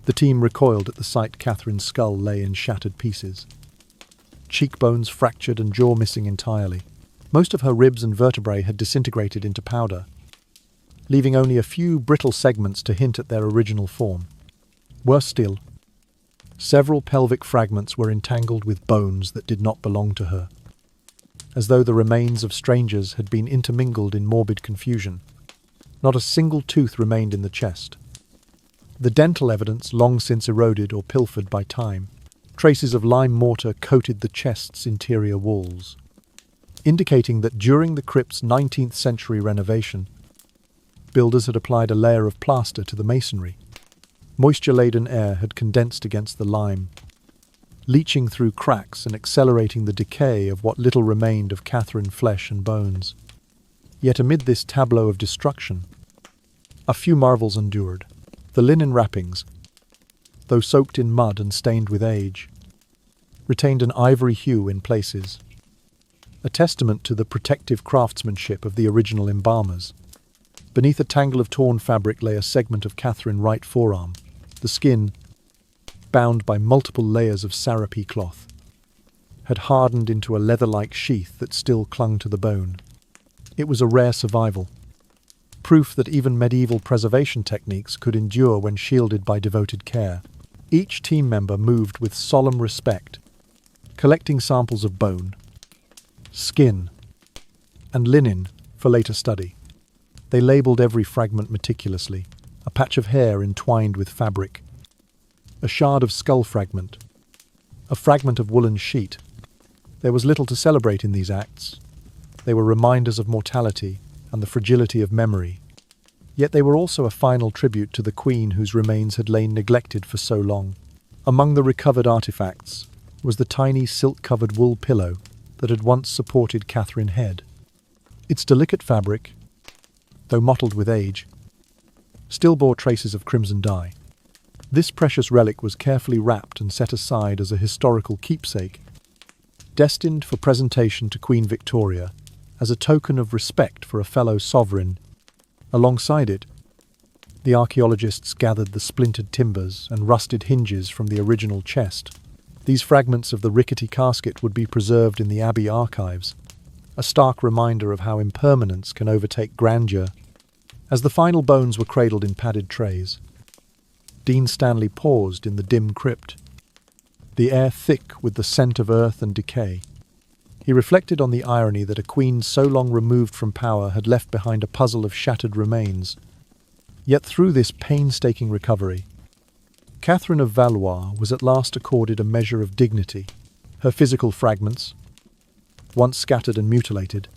The team recoiled at the sight. Catherine's skull lay in shattered pieces, cheekbones fractured and jaw missing entirely. Most of her ribs and vertebrae had disintegrated into powder, leaving only a few brittle segments to hint at their original form. Worse still, several pelvic fragments were entangled with bones that did not belong to her, as though the remains of strangers had been intermingled in morbid confusion. Not a single tooth remained in the chest. The dental evidence long since eroded or pilfered by time. Traces of lime mortar coated the chest's interior walls, indicating that during the crypt's 19th century renovation, builders had applied a layer of plaster to the masonry. Moisture-laden air had condensed against the lime, leaching through cracks and accelerating the decay of what little remained of Catherine flesh and bones. Yet amid this tableau of destruction, a few marvels endured. The linen wrappings, though soaked in mud and stained with age, retained an ivory hue in places, a testament to the protective craftsmanship of the original embalmers. Beneath a tangle of torn fabric lay a segment of Catherine's right forearm, the skin, bound by multiple layers of sarape cloth, had hardened into a leather-like sheath that still clung to the bone. It was a rare survival, proof that even medieval preservation techniques could endure when shielded by devoted care. Each team member moved with solemn respect, collecting samples of bone, skin, and linen for later study. They labelled every fragment meticulously, a patch of hair entwined with fabric, a shard of skull fragment, a fragment of woolen sheet. There was little to celebrate in these acts. They were reminders of mortality and the fragility of memory. Yet they were also a final tribute to the queen whose remains had lain neglected for so long. Among the recovered artifacts was the tiny silk-covered wool pillow that had once supported Catherine's head. Its delicate fabric, though mottled with age, still bore traces of crimson dye. This precious relic was carefully wrapped and set aside as a historical keepsake, destined for presentation to Queen Victoria as a token of respect for a fellow sovereign. Alongside it, the archaeologists gathered the splintered timbers and rusted hinges from the original chest. These fragments of the rickety casket would be preserved in the Abbey archives, a stark reminder of how impermanence can overtake grandeur. As the final bones were cradled in padded trays, Dean Stanley paused in the dim crypt, the air thick with the scent of earth and decay. He reflected on the irony that a queen so long removed from power had left behind a puzzle of shattered remains. Yet through this painstaking recovery, Catherine of Valois was at last accorded a measure of dignity. Her physical fragments, once scattered and mutilated,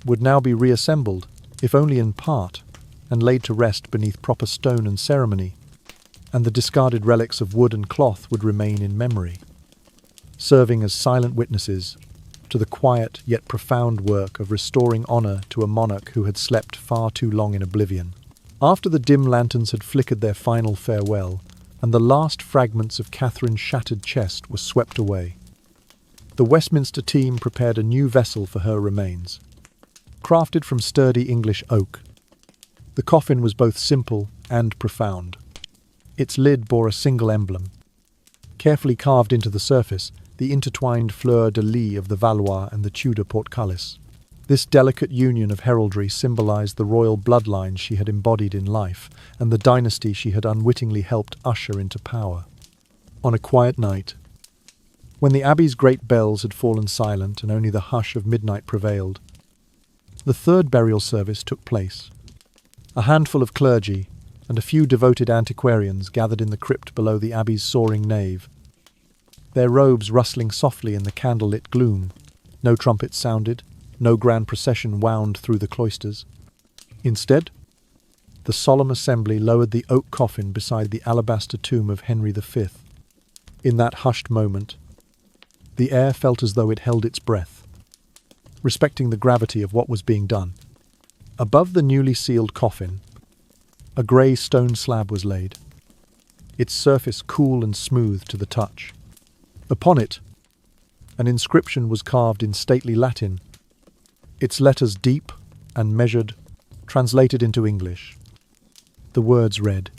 would now be reassembled, if only in part, and laid to rest beneath proper stone and ceremony, and the discarded relics of wood and cloth would remain in memory, serving as silent witnesses to the quiet yet profound work of restoring honour to a monarch who had slept far too long in oblivion. After the dim lanterns had flickered their final farewell, and the last fragments of Catherine's shattered chest were swept away, the Westminster team prepared a new vessel for her remains. Crafted from sturdy English oak, the coffin was both simple and profound. Its lid bore a single emblem, carefully carved into the surface, the intertwined fleur-de-lis of the Valois and the Tudor portcullis. This delicate union of heraldry symbolized the royal bloodline she had embodied in life and the dynasty she had unwittingly helped usher into power. On a quiet night, when the Abbey's great bells had fallen silent and only the hush of midnight prevailed, the third burial service took place. A handful of clergy and a few devoted antiquarians gathered in the crypt below the Abbey's soaring nave, their robes rustling softly in the candle-lit gloom. No trumpets sounded, no grand procession wound through the cloisters. Instead, the solemn assembly lowered the oak coffin beside the alabaster tomb of Henry V. In that hushed moment, the air felt as though it held its breath, respecting the gravity of what was being done. Above the newly sealed coffin, a grey stone slab was laid, its surface cool and smooth to the touch. Upon it, an inscription was carved in stately Latin, its letters deep and measured, translated into English. The words read,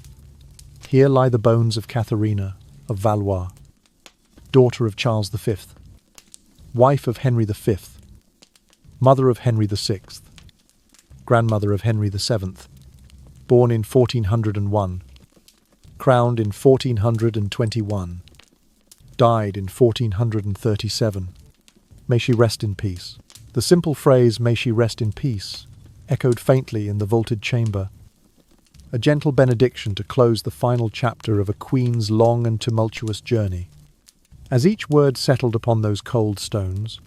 "Here lie the bones of Katharina of Valois, daughter of Charles V, wife of Henry V, mother of Henry VI, grandmother of Henry VII, born in 1401, crowned in 1421, died in 1437. May she rest in peace." The simple phrase, "May she rest in peace," echoed faintly in the vaulted chamber, a gentle benediction to close the final chapter of a queen's long and tumultuous journey. As each word settled upon those cold stones,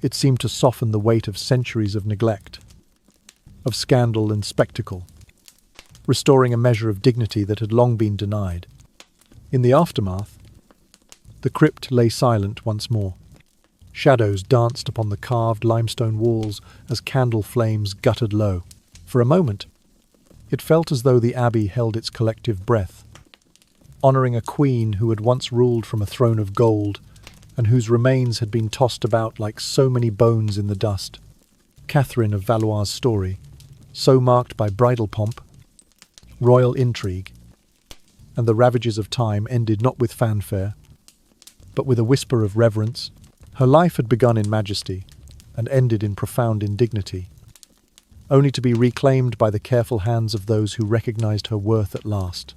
it seemed to soften the weight of centuries of neglect, of scandal and spectacle, restoring a measure of dignity that had long been denied. In the aftermath, the crypt lay silent once more. Shadows danced upon the carved limestone walls as candle flames guttered low. For a moment, It felt as though the abbey held its collective breath, honouring a queen who had once ruled from a throne of gold and whose remains had been tossed about like so many bones in the dust. Catherine of Valois' story, so marked by bridal pomp, royal intrigue, and the ravages of time, ended not with fanfare, but with a whisper of reverence. Her life had begun in majesty and ended in profound indignity, only to be reclaimed by the careful hands of those who recognized her worth at last.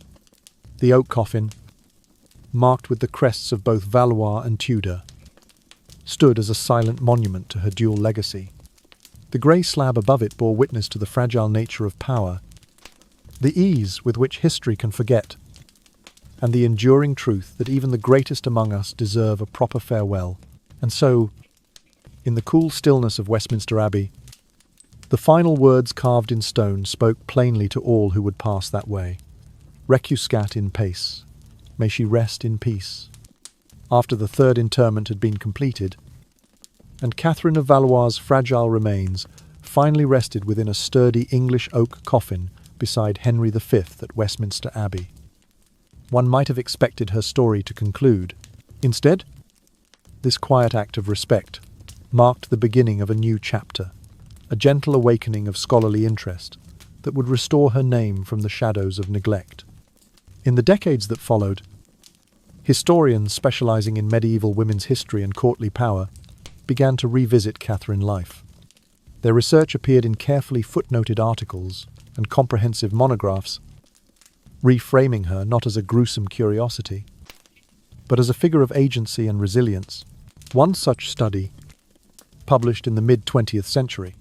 The oak coffin, marked with the crests of both Valois and Tudor, stood as a silent monument to her dual legacy. The grey slab above it bore witness to the fragile nature of power, the ease with which history can forget, and the enduring truth that even the greatest among us deserve a proper farewell. And so, in the cool stillness of Westminster Abbey, the final words carved in stone spoke plainly to all who would pass that way. Requiescat in pace. May she rest in peace. After the third interment had been completed, and Catherine of Valois' fragile remains finally rested within a sturdy English oak coffin beside Henry V at Westminster Abbey, one might have expected her story to conclude. Instead, this quiet act of respect marked the beginning of a new chapter, a gentle awakening of scholarly interest that would restore her name from the shadows of neglect. In the decades that followed, historians specializing in medieval women's history and courtly power began to revisit Catherine life. Their research appeared in carefully footnoted articles and comprehensive monographs, reframing her not as a gruesome curiosity, but as a figure of agency and resilience. One such study, published in the mid-20th century,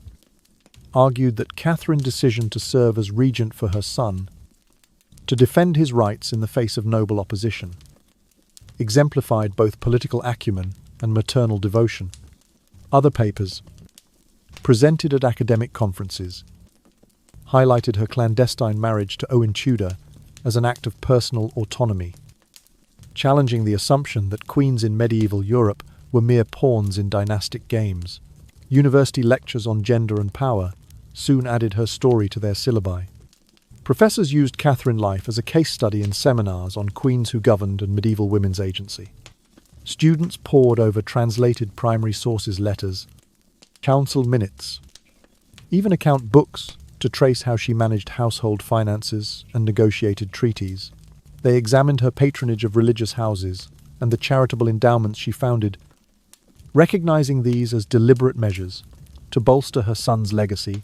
argued that Catherine's decision to serve as regent for her son, to defend his rights in the face of noble opposition, exemplified both political acumen and maternal devotion. Other papers, presented at academic conferences, highlighted her clandestine marriage to Owen Tudor as an act of personal autonomy, challenging the assumption that queens in medieval Europe were mere pawns in dynastic games. University lectures on gender and power soon added her story to their syllabi. Professors used Catherine life as a case study in seminars on queens who governed and medieval women's agency. Students pored over translated primary sources letters, council minutes, even account books to trace how she managed household finances and negotiated treaties. They examined her patronage of religious houses and the charitable endowments she founded, recognizing these as deliberate measures to bolster her son's legacy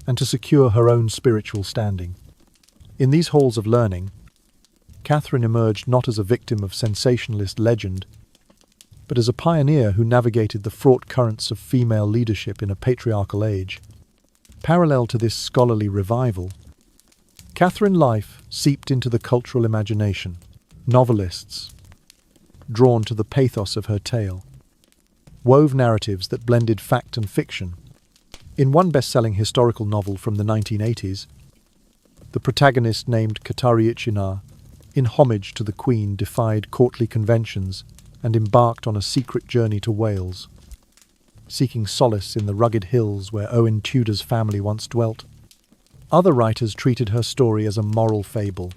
and to secure her own spiritual standing. In these halls of learning, Catherine emerged not as a victim of sensationalist legend, but as a pioneer who navigated the fraught currents of female leadership in a patriarchal age. Parallel to this scholarly revival, Catherine life seeped into the cultural imagination. Novelists, drawn to the pathos of her tale, wove narratives that blended fact and fiction. In one best-selling historical novel from the 1980s, the protagonist named Katariichina, in homage to the Queen, defied courtly conventions and embarked on a secret journey to Wales, seeking solace in the rugged hills where Owen Tudor's family once dwelt. Other writers treated her story as a moral fable,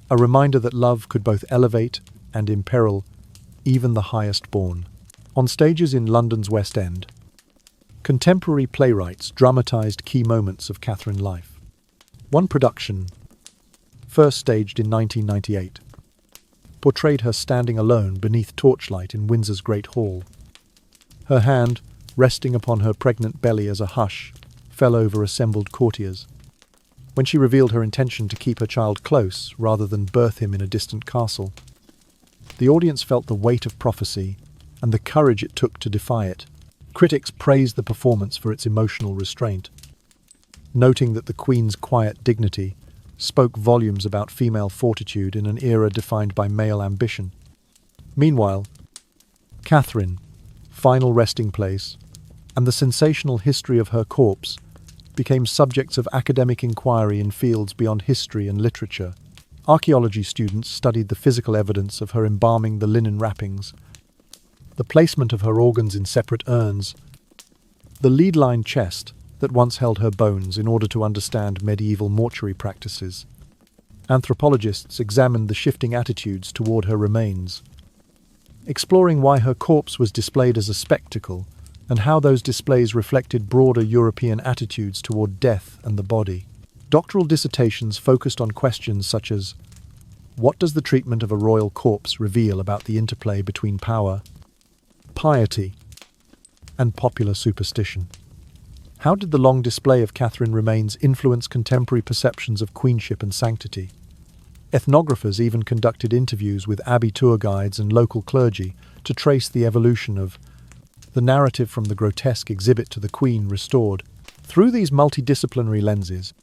a reminder that love could both elevate and imperil even the highest born. On stages in London's West End, contemporary playwrights dramatized key moments of Catherine life. One production, first staged in 1998, portrayed her standing alone beneath torchlight in Windsor's Great Hall. Her hand, resting upon her pregnant belly as a hush, fell over assembled courtiers. When she revealed her intention to keep her child close rather than birth him in a distant castle, the audience felt the weight of prophecy and the courage it took to defy it. Critics praised the performance for its emotional restraint, noting that the Queen's quiet dignity spoke volumes about female fortitude in an era defined by male ambition. Meanwhile, Catherine, final resting place, and the sensational history of her corpse became subjects of academic inquiry in fields beyond history and literature. Archaeology students studied the physical evidence of her embalming, the linen wrappings, the placement of her organs in separate urns, the lead-lined chest, that once held her bones in order to understand medieval mortuary practices. Anthropologists examined the shifting attitudes toward her remains, exploring why her corpse was displayed as a spectacle and how those displays reflected broader European attitudes toward death and the body. Doctoral dissertations focused on questions such as, what does the treatment of a royal corpse reveal about the interplay between power, piety, and popular superstition? How did the long display of Catherine remains influence contemporary perceptions of queenship and sanctity? Ethnographers even conducted interviews with abbey tour guides and local clergy to trace the evolution of the narrative from the grotesque exhibit to the Queen restored. Through these multidisciplinary lenses,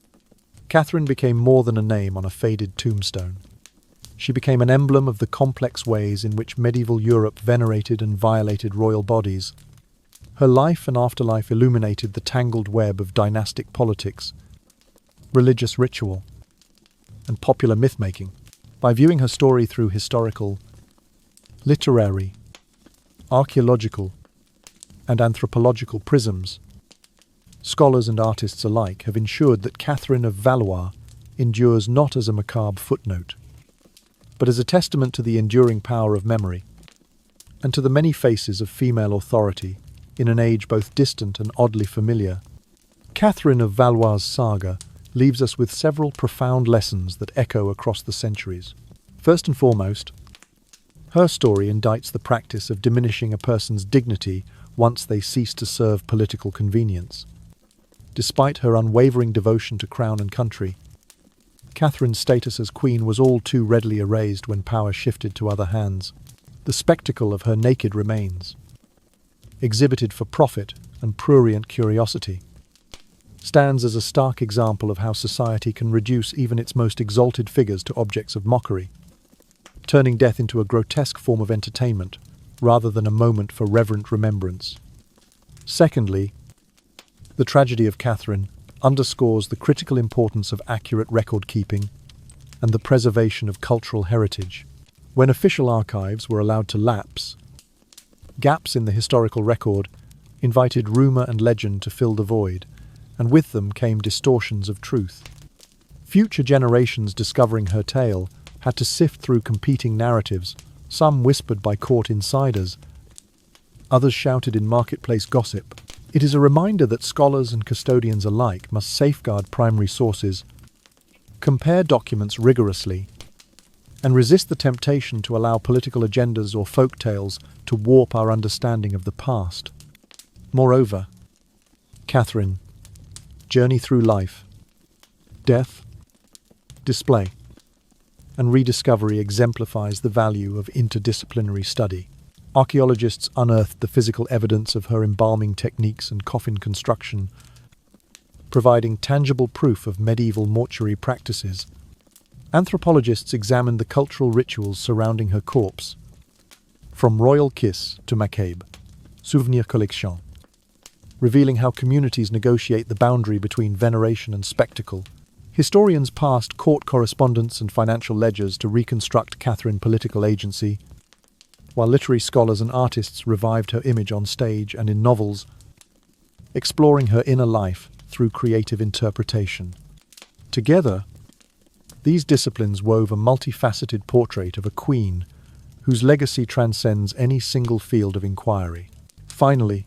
Catherine became more than a name on a faded tombstone. She became an emblem of the complex ways in which medieval Europe venerated and violated royal bodies. Her life and afterlife illuminated the tangled web of dynastic politics, religious ritual, and popular myth-making. By viewing her story through historical, literary, archaeological, and anthropological prisms, scholars and artists alike have ensured that Catherine of Valois endures not as a macabre footnote, but as a testament to the enduring power of memory, and to the many faces of female authority in an age both distant and oddly familiar. Catherine of Valois' saga leaves us with several profound lessons that echo across the centuries. First and foremost, her story indicts the practice of diminishing a person's dignity once they cease to serve political convenience. Despite her unwavering devotion to crown and country, Catherine's status as queen was all too readily erased when power shifted to other hands. The spectacle of her naked remains, exhibited for profit and prurient curiosity, stands as a stark example of how society can reduce even its most exalted figures to objects of mockery, turning death into a grotesque form of entertainment rather than a moment for reverent remembrance. Secondly, the tragedy of Catherine underscores the critical importance of accurate record-keeping and the preservation of cultural heritage. When official archives were allowed to lapse, gaps in the historical record invited rumour and legend to fill the void, and with them came distortions of truth. Future generations discovering her tale had to sift through competing narratives, some whispered by court insiders, others shouted in marketplace gossip. It is a reminder that scholars and custodians alike must safeguard primary sources, compare documents rigorously, and resist the temptation to allow political agendas or folk tales to warp our understanding of the past. Moreover, Catherine, journey through life, death, display, and rediscovery exemplifies the value of interdisciplinary study. Archaeologists unearthed the physical evidence of her embalming techniques and coffin construction, providing tangible proof of medieval mortuary practices. Anthropologists examined the cultural rituals surrounding her corpse, from royal kiss to macabre, souvenir collection, revealing how communities negotiate the boundary between veneration and spectacle. Historians passed court correspondence and financial ledgers to reconstruct Catherine's political agency, while literary scholars and artists revived her image on stage and in novels, exploring her inner life through creative interpretation. Together, these disciplines wove a multifaceted portrait of a queen whose legacy transcends any single field of inquiry. Finally,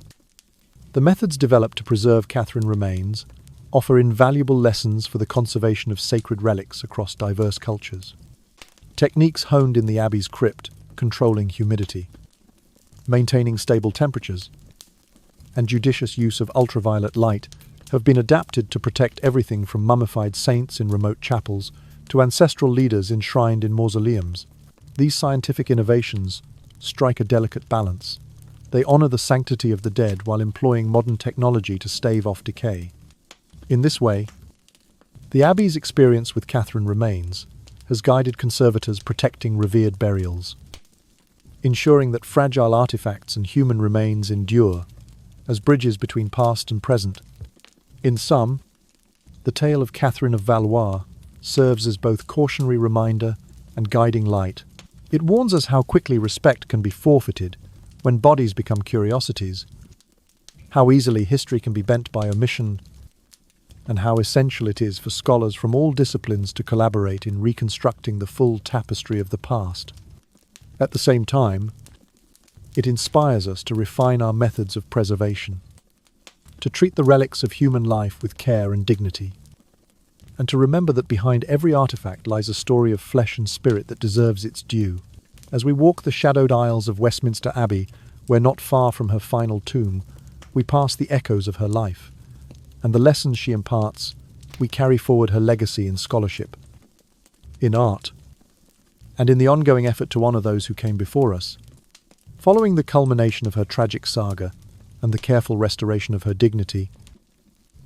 the methods developed to preserve Catherine remains offer invaluable lessons for the conservation of sacred relics across diverse cultures. Techniques honed in the abbey's crypt, controlling humidity, maintaining stable temperatures, and judicious use of ultraviolet light have been adapted to protect everything from mummified saints in remote chapels to ancestral leaders enshrined in mausoleums. These scientific innovations strike a delicate balance. They honor the sanctity of the dead while employing modern technology to stave off decay. In this way, the Abbey's experience with Catherine remains has guided conservators protecting revered burials, ensuring that fragile artifacts and human remains endure as bridges between past and present. In sum, the tale of Catherine of Valois serves as both cautionary reminder and guiding light. It warns us how quickly respect can be forfeited when bodies become curiosities, how easily history can be bent by omission, and how essential it is for scholars from all disciplines to collaborate in reconstructing the full tapestry of the past. At the same time, it inspires us to refine our methods of preservation, to treat the relics of human life with care and dignity, and to remember that behind every artifact lies a story of flesh and spirit that deserves its due. As we walk the shadowed aisles of Westminster Abbey, where not far from her final tomb, we pass the echoes of her life, and the lessons she imparts, we carry forward her legacy in scholarship, in art, and in the ongoing effort to honour those who came before us. Following the culmination of her tragic saga and the careful restoration of her dignity,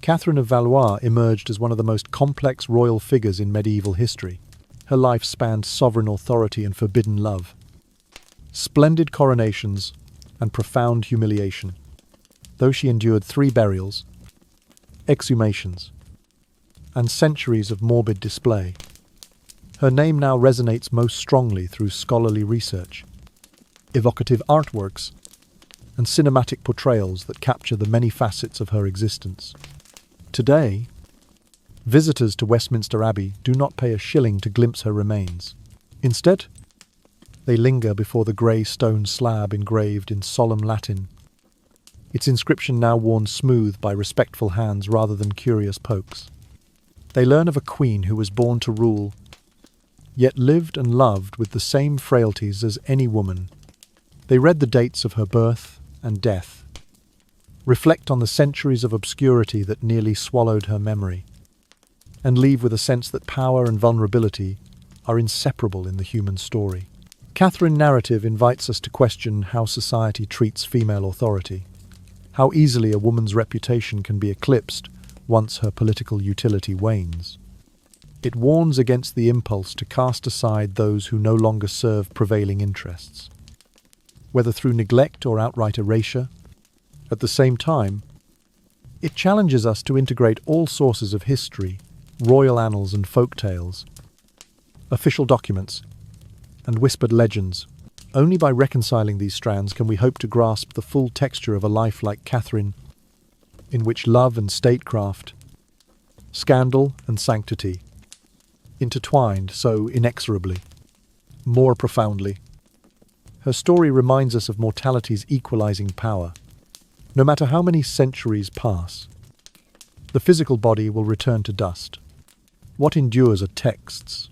Catherine of Valois emerged as one of the most complex royal figures in medieval history. Her life spanned sovereign authority and forbidden love, splendid coronations and profound humiliation. Though she endured 3 burials, exhumations, and centuries of morbid display, her name now resonates most strongly through scholarly research, evocative artworks, and cinematic portrayals that capture the many facets of her existence. Today, visitors to Westminster Abbey do not pay a shilling to glimpse her remains. Instead, they linger before the grey stone slab engraved in solemn Latin, its inscription now worn smooth by respectful hands rather than curious pokes. They learn of a queen who was born to rule, yet lived and loved with the same frailties as any woman. They read the dates of her birth and death, reflect on the centuries of obscurity that nearly swallowed her memory, and leave with a sense that power and vulnerability are inseparable in the human story. Catherine's narrative invites us to question how society treats female authority, how easily a woman's reputation can be eclipsed once her political utility wanes. It warns against the impulse to cast aside those who no longer serve prevailing interests, whether through neglect or outright erasure. At the same time, it challenges us to integrate all sources of history, royal annals and folk tales, official documents, and whispered legends. Only by reconciling these strands can we hope to grasp the full texture of a life like Catherine, in which love and statecraft, scandal and sanctity, intertwined so inexorably, more profoundly. Her story reminds us of mortality's equalizing power. No matter how many centuries pass, the physical body will return to dust. What endures are texts,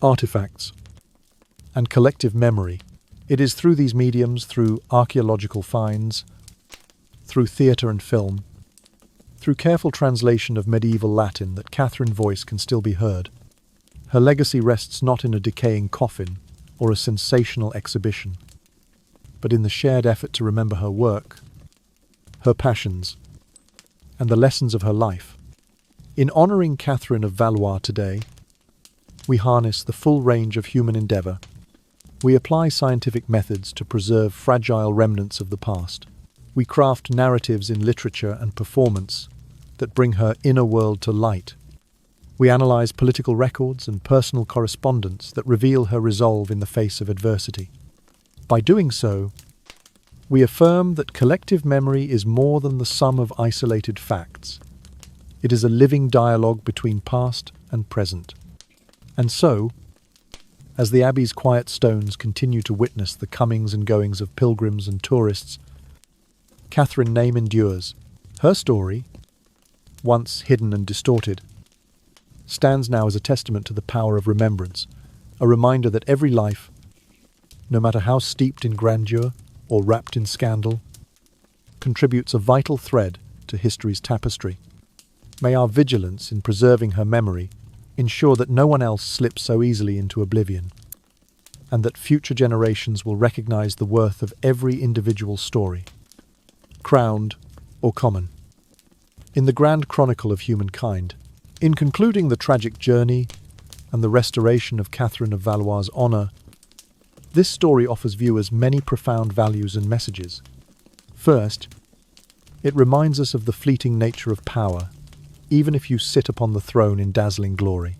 artifacts, and collective memory. It is through these mediums, through archaeological finds, through theatre and film, through careful translation of medieval Latin that Catherine's voice can still be heard. Her legacy rests not in a decaying coffin or a sensational exhibition, but in the shared effort to remember her work, her passions, and the lessons of her life. In honouring Catherine of Valois today, we harness the full range of human endeavour. We apply scientific methods to preserve fragile remnants of the past. We craft narratives in literature and performance that bring her inner world to light. We analyse political records and personal correspondence that reveal her resolve in the face of adversity. By doing so, we affirm that collective memory is more than the sum of isolated facts. It is a living dialogue between past and present. And so, as the Abbey's quiet stones continue to witness the comings and goings of pilgrims and tourists, Catherine's name endures. Her story, once hidden and distorted, stands now as a testament to the power of remembrance, a reminder that every life, no matter how steeped in grandeur or wrapped in scandal, contributes a vital thread to history's tapestry. May our vigilance in preserving her memory ensure that no one else slips so easily into oblivion, and that future generations will recognize the worth of every individual story, crowned or common, in the grand chronicle of humankind. In concluding the tragic journey and the restoration of Catherine of Valois' honour, this story offers viewers many profound values and messages. First, it reminds us of the fleeting nature of power, even if you sit upon the throne in dazzling glory.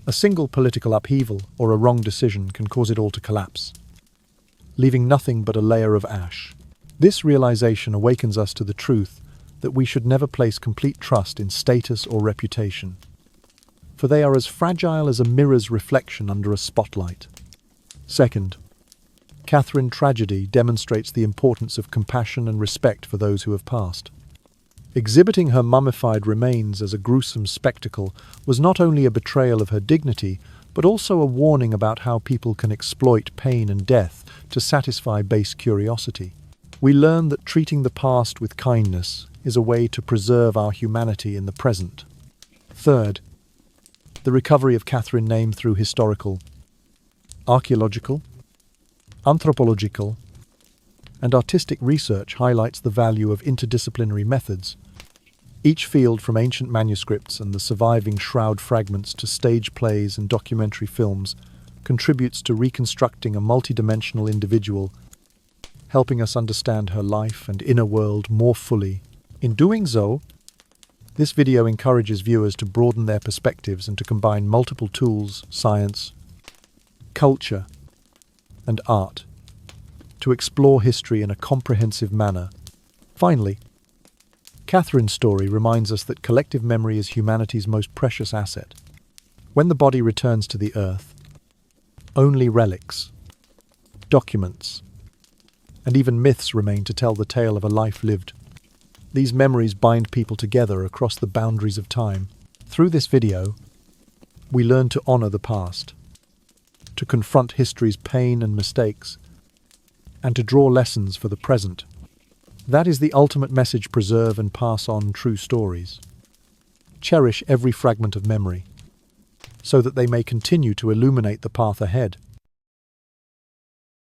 A single political upheaval or a wrong decision can cause it all to collapse, leaving nothing but a layer of ash. This realization awakens us to the truth that we should never place complete trust in status or reputation, for they are as fragile as a mirror's reflection under a spotlight. Second, Catherine's tragedy demonstrates the importance of compassion and respect for those who have passed. Exhibiting her mummified remains as a gruesome spectacle was not only a betrayal of her dignity, but also a warning about how people can exploit pain and death to satisfy base curiosity. We learn that treating the past with kindness is a way to preserve our humanity in the present. Third, the recovery of Catherine's name through historical, archaeological, anthropological, and artistic research highlights the value of interdisciplinary methods. Each field, from ancient manuscripts and the surviving shroud fragments to stage plays and documentary films, contributes to reconstructing a multidimensional individual, helping us understand her life and inner world more fully. In doing so, this video encourages viewers to broaden their perspectives and to combine multiple tools, science, culture, and art, to explore history in a comprehensive manner. Finally, Catherine's story reminds us that collective memory is humanity's most precious asset. When the body returns to the earth, only relics, documents, and even myths remain to tell the tale of a life lived. These memories bind people together across the boundaries of time. Through this video, we learn to honor the past, to confront history's pain and mistakes, and to draw lessons for the present. That is the ultimate message: preserve and pass on true stories. Cherish every fragment of memory, so that they may continue to illuminate the path ahead.